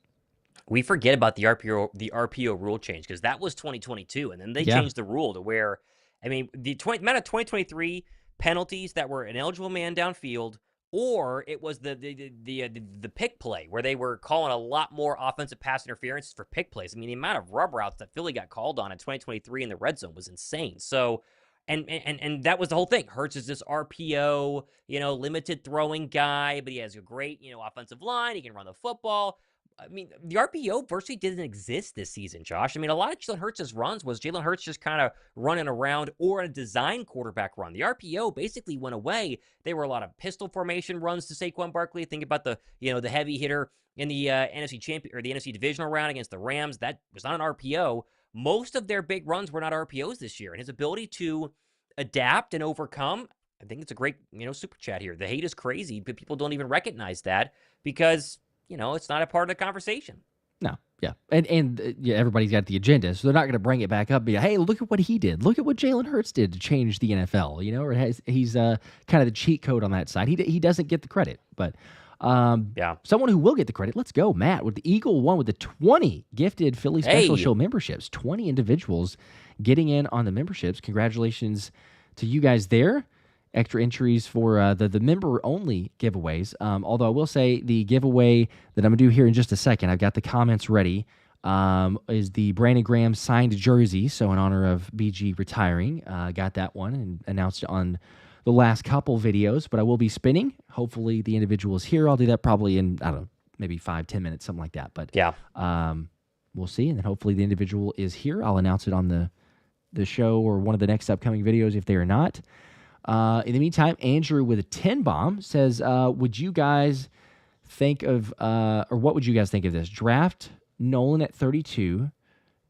We forget about the RPO rule change because that was 2022, and then they changed the rule to where, I mean, the amount of 2023 penalties that were an eligible man downfield, or it was the pick play where they were calling a lot more offensive pass interference for pick plays. I mean, the amount of rub routes that Philly got called on in 2023 in the red zone was insane. So, and that was the whole thing. Hurts is this RPO, limited throwing guy, but he has a great, offensive line. He can run the football. I mean, the RPO virtually didn't exist this season, Josh. I mean, a lot of Jalen Hurts' runs was Jalen Hurts just kind of running around or a design quarterback run. The RPO basically went away. There were a lot of pistol formation runs to Saquon Barkley. Think about the heavy hitter in the NFC champion or the NFC divisional round against the Rams. That was not an RPO. Most of their big runs were not RPOs this year, and his ability to adapt and overcome, I think it's a great, super chat here. The hate is crazy, but people don't even recognize that because it's not a part of the conversation. No, yeah. And everybody's got the agenda, so they're not going to bring it back up and be like, hey, look at what he did. Look at what Jalen Hurts did to change the NFL, or he's kind of the cheat code on that side. He doesn't get the credit, but someone who will get the credit, let's go, Matt, with the Eagle one with the 20 gifted Philly Special Show memberships. 20 individuals getting in on the memberships. Congratulations to you guys there. Extra entries for the member-only giveaways. Although I will say the giveaway that I'm going to do here in just a second, I've got the comments ready, is the Brandon Graham signed jersey. So in honor of BG retiring, got that one and announced it on the last couple videos. But I will be spinning. Hopefully the individual is here. I'll do that probably in, I don't know, maybe 5-10 minutes, something like that. But we'll see. And then hopefully the individual is here. I'll announce it on the show or one of the next upcoming videos if they are not. In the meantime, Andrew with a 10 bomb says, would you guys think of, or what would you guys think of this? Draft Nolan at 32,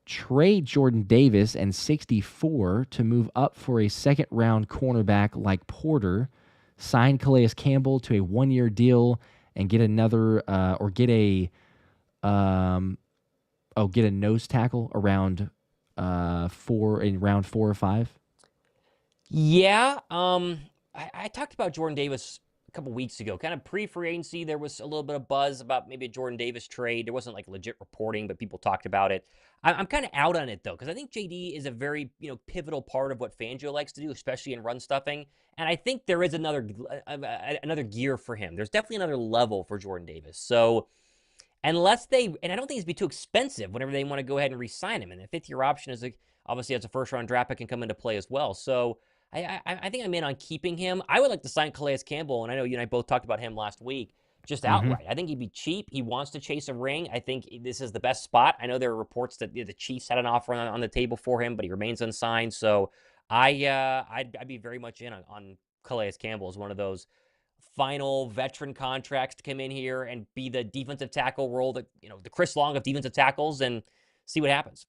trade Jordan Davis and 64 to move up for a second-round cornerback like Porter, sign Calais Campbell to a one-year deal, and get another, or get a nose tackle around round 4 or 5. Yeah, I talked about Jordan Davis a couple weeks ago. Kind of pre-free agency, there was a little bit of buzz about maybe a Jordan Davis trade. There wasn't like legit reporting, but people talked about it. I'm kind of out on it though, because I think JD is a very pivotal part of what Fangio likes to do, especially in run stuffing. And I think there is another gear for him. There's definitely another level for Jordan Davis. So unless and I don't think it's be too expensive whenever they want to go ahead and re-sign him. And the 5th-year option is obviously as a first-round draft pick can come into play as well. So I think I'm in on keeping him. I would like to sign Calais Campbell, and I know you and I both talked about him last week, just outright. I think he'd be cheap. He wants to chase a ring. I think this is the best spot. I know there are reports that the Chiefs had an offer on the table for him, but he remains unsigned. So I'd be very much in on Calais Campbell as one of those final veteran contracts to come in here and be the defensive tackle role, the Chris Long of defensive tackles, and see what happens.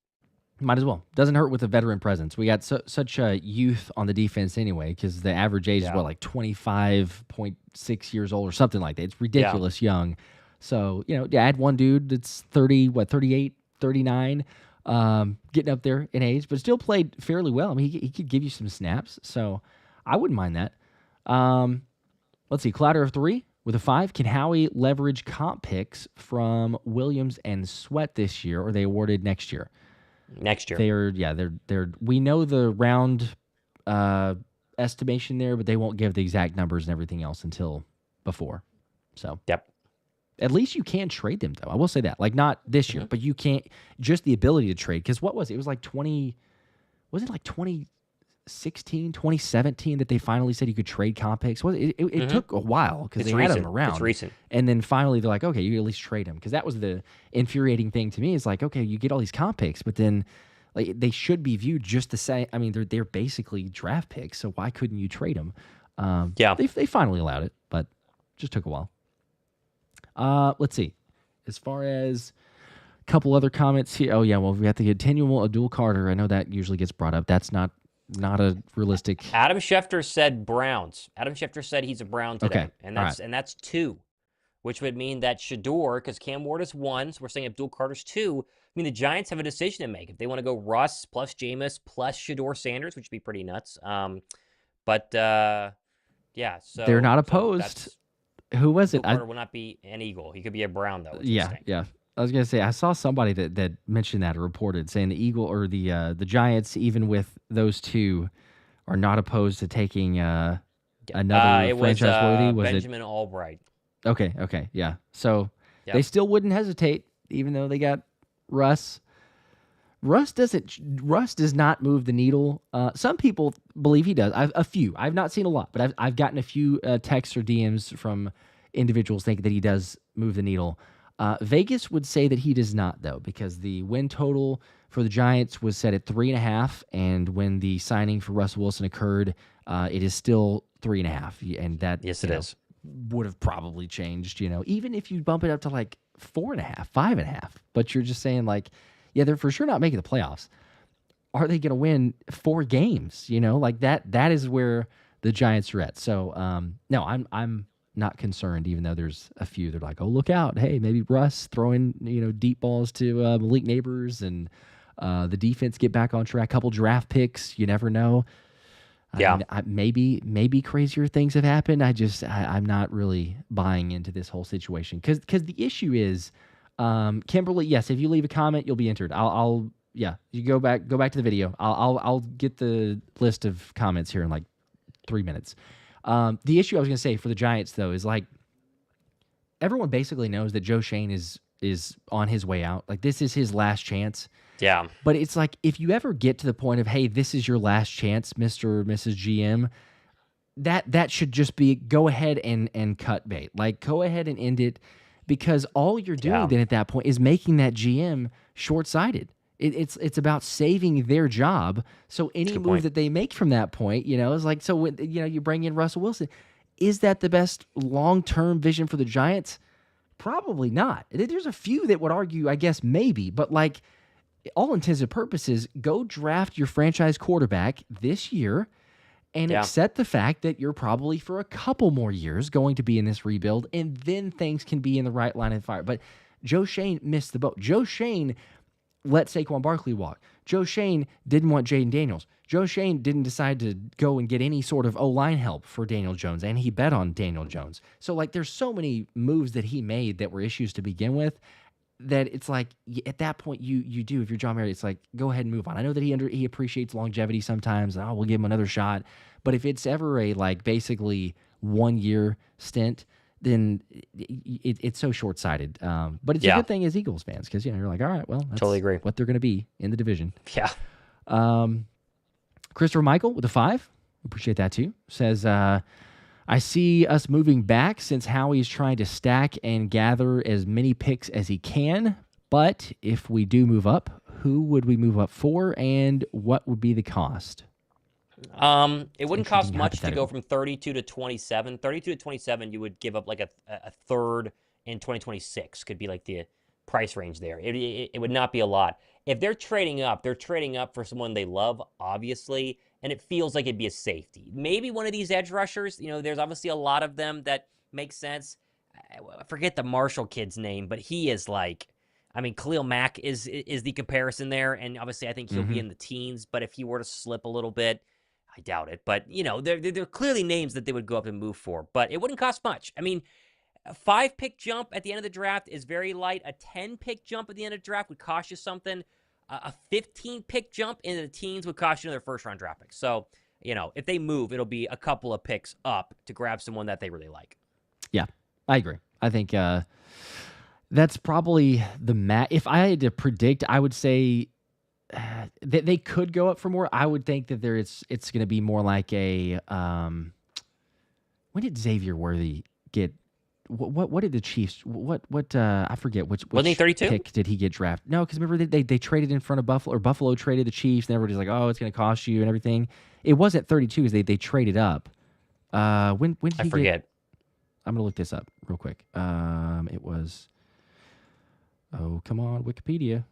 Might as well. Doesn't hurt with a veteran presence. We got such a youth on the defense anyway, because the average age is like 25.6 years old or something like that. It's ridiculous young. So, add one dude that's 38, 39, getting up there in age, but still played fairly well. I mean, he could give you some snaps, so I wouldn't mind that. Let's see. Clouder of 3 with a 5. Can Howie leverage comp picks from Williams and Sweat this year, or are they awarded next year? Next year. They're we know the round estimation there, but they won't give the exact numbers and everything else until before. So at least you can trade them though. I will say that. Like not this year, but you can't, just the ability to trade. Because what was it? It was like 2016, 2017 that they finally said you could trade comp picks. It took a while because they had them around. It's recent. And then finally they're like, okay, you at least trade them. Because that was the infuriating thing to me. Is like, okay, you get all these comp picks, but then like they should be viewed just the same. I mean, they're basically draft picks, so why couldn't you trade them? They finally allowed it, but just took a while. Let's see. As far as a couple other comments here. Oh yeah, well we got the continual Abdul Carter. I know that usually gets brought up. That's not a realistic. Adam Schefter said Browns. Adam Schefter said he's a Brown today. Okay. And that's 2, which would mean that Shador, because Cam Ward is 1, so we're saying Abdul Carter's 2. I mean, the Giants have a decision to make. If they want to go Russ plus Jameis plus Shador Sanders, which would be pretty nuts. So they're not opposed. Who was it? Carter will not be an Eagle. He could be a Brown though. Yeah. I was gonna say I saw somebody that mentioned that or reported saying the Eagle or the Giants, even with those two, are not opposed to taking another franchise worthy. Was Benjamin Albright? Okay, yeah. So they still wouldn't hesitate, even though they got Russ. Russ does not move the needle. Some people believe he does. A few. I've not seen a lot, but I've gotten a few texts or DMs from individuals thinking that he does move the needle. Vegas would say that he does not, though, because the win total for the Giants was set at 3.5, and when the signing for Russell Wilson occurred, it is still 3.5, and that would have probably changed. Even if you bump it up to like 4.5, 5.5, but you're just saying like, yeah, they're for sure not making the playoffs. Are they going to win 4 games? Like that. That is where the Giants are at. So no, I'm not concerned, even though there's a few that are like, oh, look out. Hey, maybe Russ throwing, deep balls to Malik Neighbors and the defense get back on track. Couple draft picks. You never know. I mean, maybe crazier things have happened. I'm not really buying into this whole situation because the issue is, Kimberly, yes, if you leave a comment, you'll be entered. You go back to the video. I'll get the list of comments here in like 3 minutes. The issue I was going to say for the Giants, though, is like everyone basically knows that Joe Shane is on his way out. Like this is his last chance. Yeah. But it's like if you ever get to the point of, hey, this is your last chance, Mr. or Mrs. GM, that should just be go ahead and cut bait. Like go ahead and end it, because all you're doing then at that point is making that GM short-sighted. It's about saving their job. So any move point. that they make from that point, is like, so when, you bring in Russell Wilson, is that the best long-term vision for the Giants? Probably not. There's a few that would argue, I guess, maybe, but like all intents and purposes, go draft your franchise quarterback this year and accept the fact that you're probably for a couple more years going to be in this rebuild, and then things can be in the right line of fire. But Joe Schoen missed the boat. Joe Schoen let Saquon Barkley walk. Joe Schoen didn't want Jaden Daniels. Joe Schoen didn't decide to go and get any sort of O-line help for Daniel Jones, and he bet on Daniel Jones. So, like, there's so many moves that he made that were issues to begin with that it's like, at that point, you do. If you're John Mary, it's like, go ahead and move on. I know that he appreciates longevity sometimes. Oh, we'll give him another shot. But if it's ever a, like, basically 1 year stint, then it's so short-sighted. But it's a good thing as Eagles fans, because you're like, all right, well, that's totally agree. what they're going to be in the division. Yeah. Christopher Michael with a 5, appreciate that too, says, I see us moving back since Howie's trying to stack and gather as many picks as he can. But if we do move up, who would we move up for, and what would be the cost? It wouldn't cost much to go from 32 to 27. 32 to 27, you would give up like a third in 2026. Could be like the price range there. It would not be a lot. If they're trading up for someone they love, obviously, and it feels like it'd be a safety. Maybe one of these edge rushers. There's obviously a lot of them that make sense. I forget the Marshall kid's name, but he is like, Khalil Mack is the comparison there, and obviously I think he'll be in the teens. But if he were to slip a little bit, I doubt it. But they're clearly names that they would go up and move for. But it wouldn't cost much. A 5-pick jump at the end of the draft is very light. A 10-pick jump at the end of the draft would cost you something. A 15-pick jump into the teens would cost you another first-round draft pick. So, if they move, it'll be a couple of picks up to grab someone that they really like. Yeah, I agree. I think that's probably if I had to predict, I would say they could go up for more. I would think that it's going to be more like a when did Xavier Worthy get? What did the Chiefs? I forget which wasn't he 32? Pick did he get drafted? No, because remember they traded in front of Buffalo, or Buffalo traded the Chiefs, and everybody's like, oh, it's going to cost you and everything. It wasn't 32 because they traded up. When did he forget. I'm going to look this up real quick. It was. Oh, come on, Wikipedia.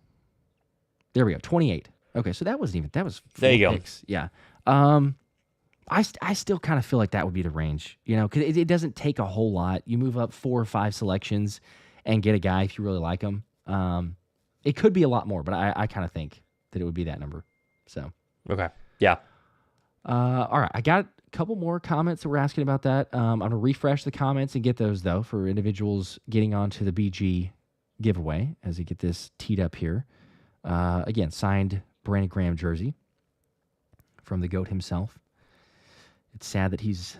There we go. 28. Okay, so that wasn't even. That was 4 there you picks. Go. Yeah. I still kind of feel like that would be the range, because it doesn't take a whole lot. You move up 4 or 5 selections and get a guy if you really like him. It could be a lot more, but I kind of think that it would be that number. So okay, yeah. All right, I got a couple more comments that we're asking about that. I'm gonna refresh the comments and get those though for individuals getting onto the BG giveaway as we get this teed up here. Again, signed Brandon Graham jersey from the GOAT himself. It's sad that he's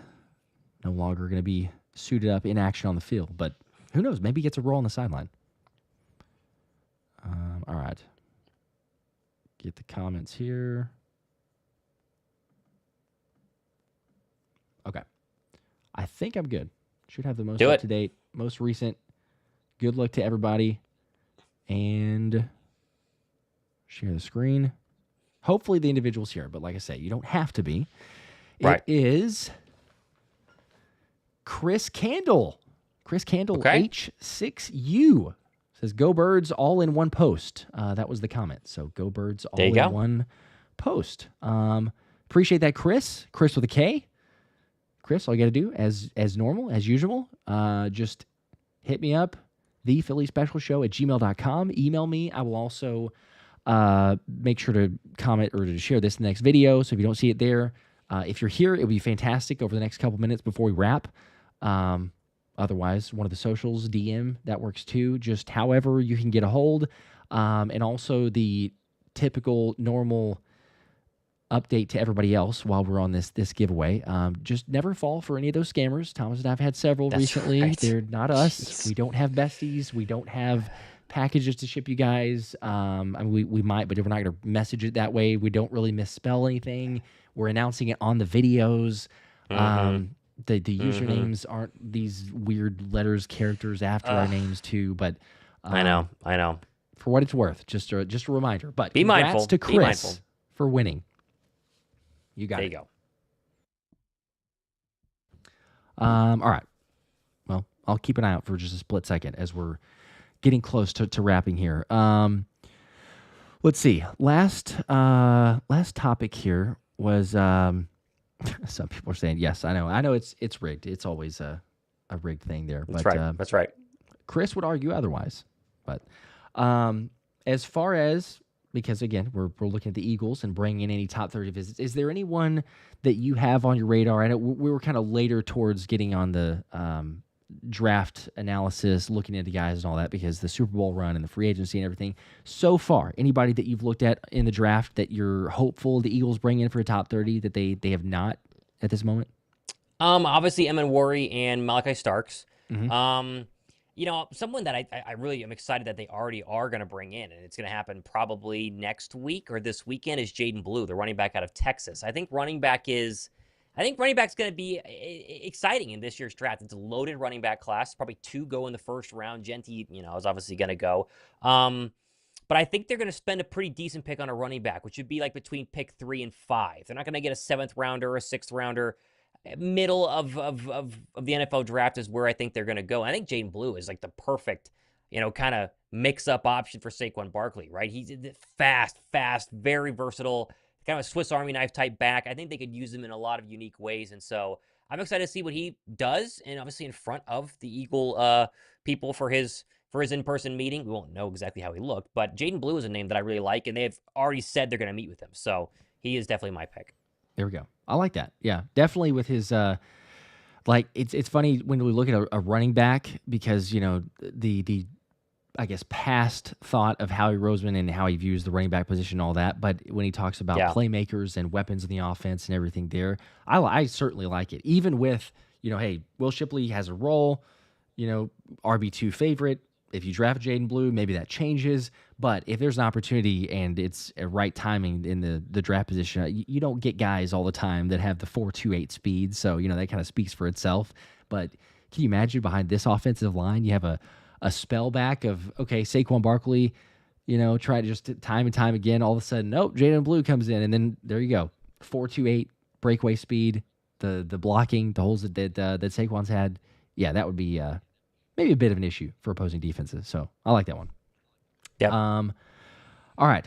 no longer going to be suited up in action on the field, but who knows? Maybe he gets a role on the sideline. All right. Get the comments here. Okay. I think I'm good. Should have the most up-to-date, most recent. Good luck to everybody. And share the screen. Hopefully the individual's here, but like I say, you don't have to be. Right. It is Chris Candle. Chris Candle, okay. H6U. Says, go Birds all in one post. That was the comment. So go Birds all in one post. Appreciate that, Chris. Chris with a K. Chris, all you got to do, as normal, as usual, just hit me up, thephillyspecialshow@gmail.com. Email me. I will also make sure to comment or to share this in the next video. So if you don't see it there, if you're here, it would be fantastic over the next couple minutes before we wrap. Otherwise, one of the socials, DM, that works too. Just however you can get a hold. And also the typical, normal update to everybody else while we're on this giveaway. Just never fall for any of those scammers. Thomas and I have had several recently. Right. They're not us. Jeez. We don't have besties. We don't have packages to ship you guys. We might, but we're not going to message it that way. We don't really misspell anything. We're announcing it on the videos. The usernames aren't these weird letters, characters after our names too. But I know. For what it's worth, just a reminder. But be congrats mindful. to Chris for winning. You got there it. You go. All right. Well, I'll keep an eye out for just a split second as we're getting close to wrapping here. Let's see. Last topic here was some people are saying yes. I know it's rigged. It's always a rigged thing there. That's right. That's right. Chris would argue otherwise. But as far as, because again we're looking at the Eagles and bringing in any top 30 visits, is there anyone that you have on your radar? I know we were kind of later towards getting on the draft analysis, looking at the guys and all that, because the Super Bowl run and the free agency and everything. So far, anybody that you've looked at in the draft that you're hopeful the Eagles bring in for a top 30 that they have not at this moment? Obviously Emin Worry and Malachi Starks. Mm-hmm. Someone that I really am excited that they already are going to bring in, and it's going to happen probably next week or this weekend, is Jaden Blue, the running back out of Texas. I think running back's going to be exciting in this year's draft. It's a loaded running back class. Probably 2 go in the first round. Genty, is obviously going to go. But I think they're going to spend a pretty decent pick on a running back, which would be like between pick 3 and 5. They're not going to get a 7th rounder or a 6th rounder. Middle of the NFL draft is where I think they're going to go. I think Jaden Blue is like the perfect, kind of mix-up option for Saquon Barkley, right? He's fast, very versatile, kind of a Swiss Army knife type back. I think they could use him in a lot of unique ways, and so I'm excited to see what he does, and obviously in front of the Eagle people for his in-person meeting. We won't know exactly how he looked, but Jaden Blue is a name that I really like, and they've already said they're going to meet with him, so he is definitely my pick. There we go. I like that. Yeah, definitely with his it's funny when we look at a running back, because the I guess past thought of Howie Roseman and how he views the running back position and all that, but when he talks about playmakers and weapons in the offense and everything there, I certainly like it. Even with, hey, Will Shipley has a role, RB2 favorite. If you draft Jaden Blue, maybe that changes. But if there's an opportunity and it's a right timing in the draft position, you don't get guys all the time that have the 4.28 speed. So, that kind of speaks for itself. But can you imagine behind this offensive line, you have a spell back of, okay, Saquon Barkley, try to just time and time again, all of a sudden, nope, Jaden Blue comes in. And then there you go. 4.28 breakaway speed, the blocking, the holes that Saquon's had. Yeah, that would be maybe a bit of an issue for opposing defenses. So I like that one. Yeah. All right.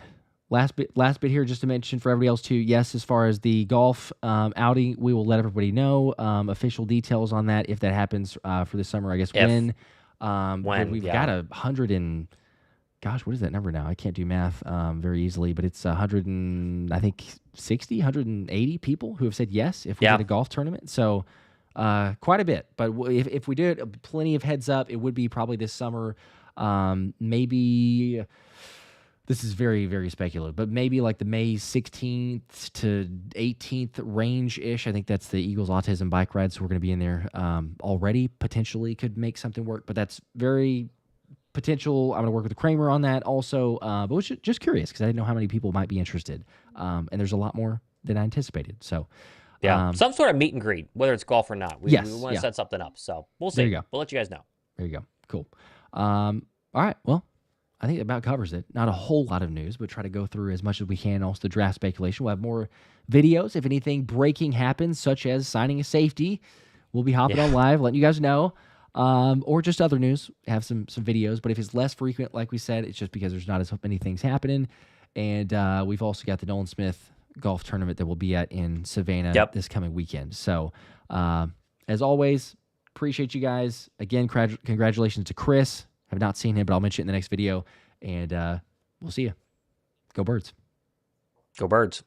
Last bit here, just to mention for everybody else too. Yes, as far as the golf outing, we will let everybody know official details on that if that happens for this summer. I guess when we've got 100 and gosh, what is that number now? I can't do math very easily, but it's 100 and I think 180 people who have said yes if we did a golf tournament. So. Quite a bit, but if we did plenty of heads up, it would be probably this summer. Maybe this is very, very speculative, but maybe like the May 16th to 18th range-ish. I think that's the Eagles Autism bike ride, so we're going to be in there already. Potentially could make something work, but that's very potential. I'm going to work with Kramer on that also, but was just curious because I didn't know how many people might be interested, and there's a lot more than I anticipated, so... Yeah, some sort of meet and greet, whether it's golf or not. We want to set something up, so we'll see. There you go. We'll let you guys know. There you go. Cool. All right, well, I think that about covers it. Not a whole lot of news, but try to go through as much as we can. Also, the draft speculation. We'll have more videos. If anything breaking happens, such as signing a safety, we'll be hopping on live, letting you guys know. Or just other news. Have some videos, but if it's less frequent, like we said, it's just because there's not as many things happening. And we've also got the Nolan Smith golf tournament that we'll be at in Savannah this coming weekend. So, as always, appreciate you guys. Again, congratulations to Chris. Have not seen him, but I'll mention it in the next video. And we'll see you. Go Birds. Go Birds.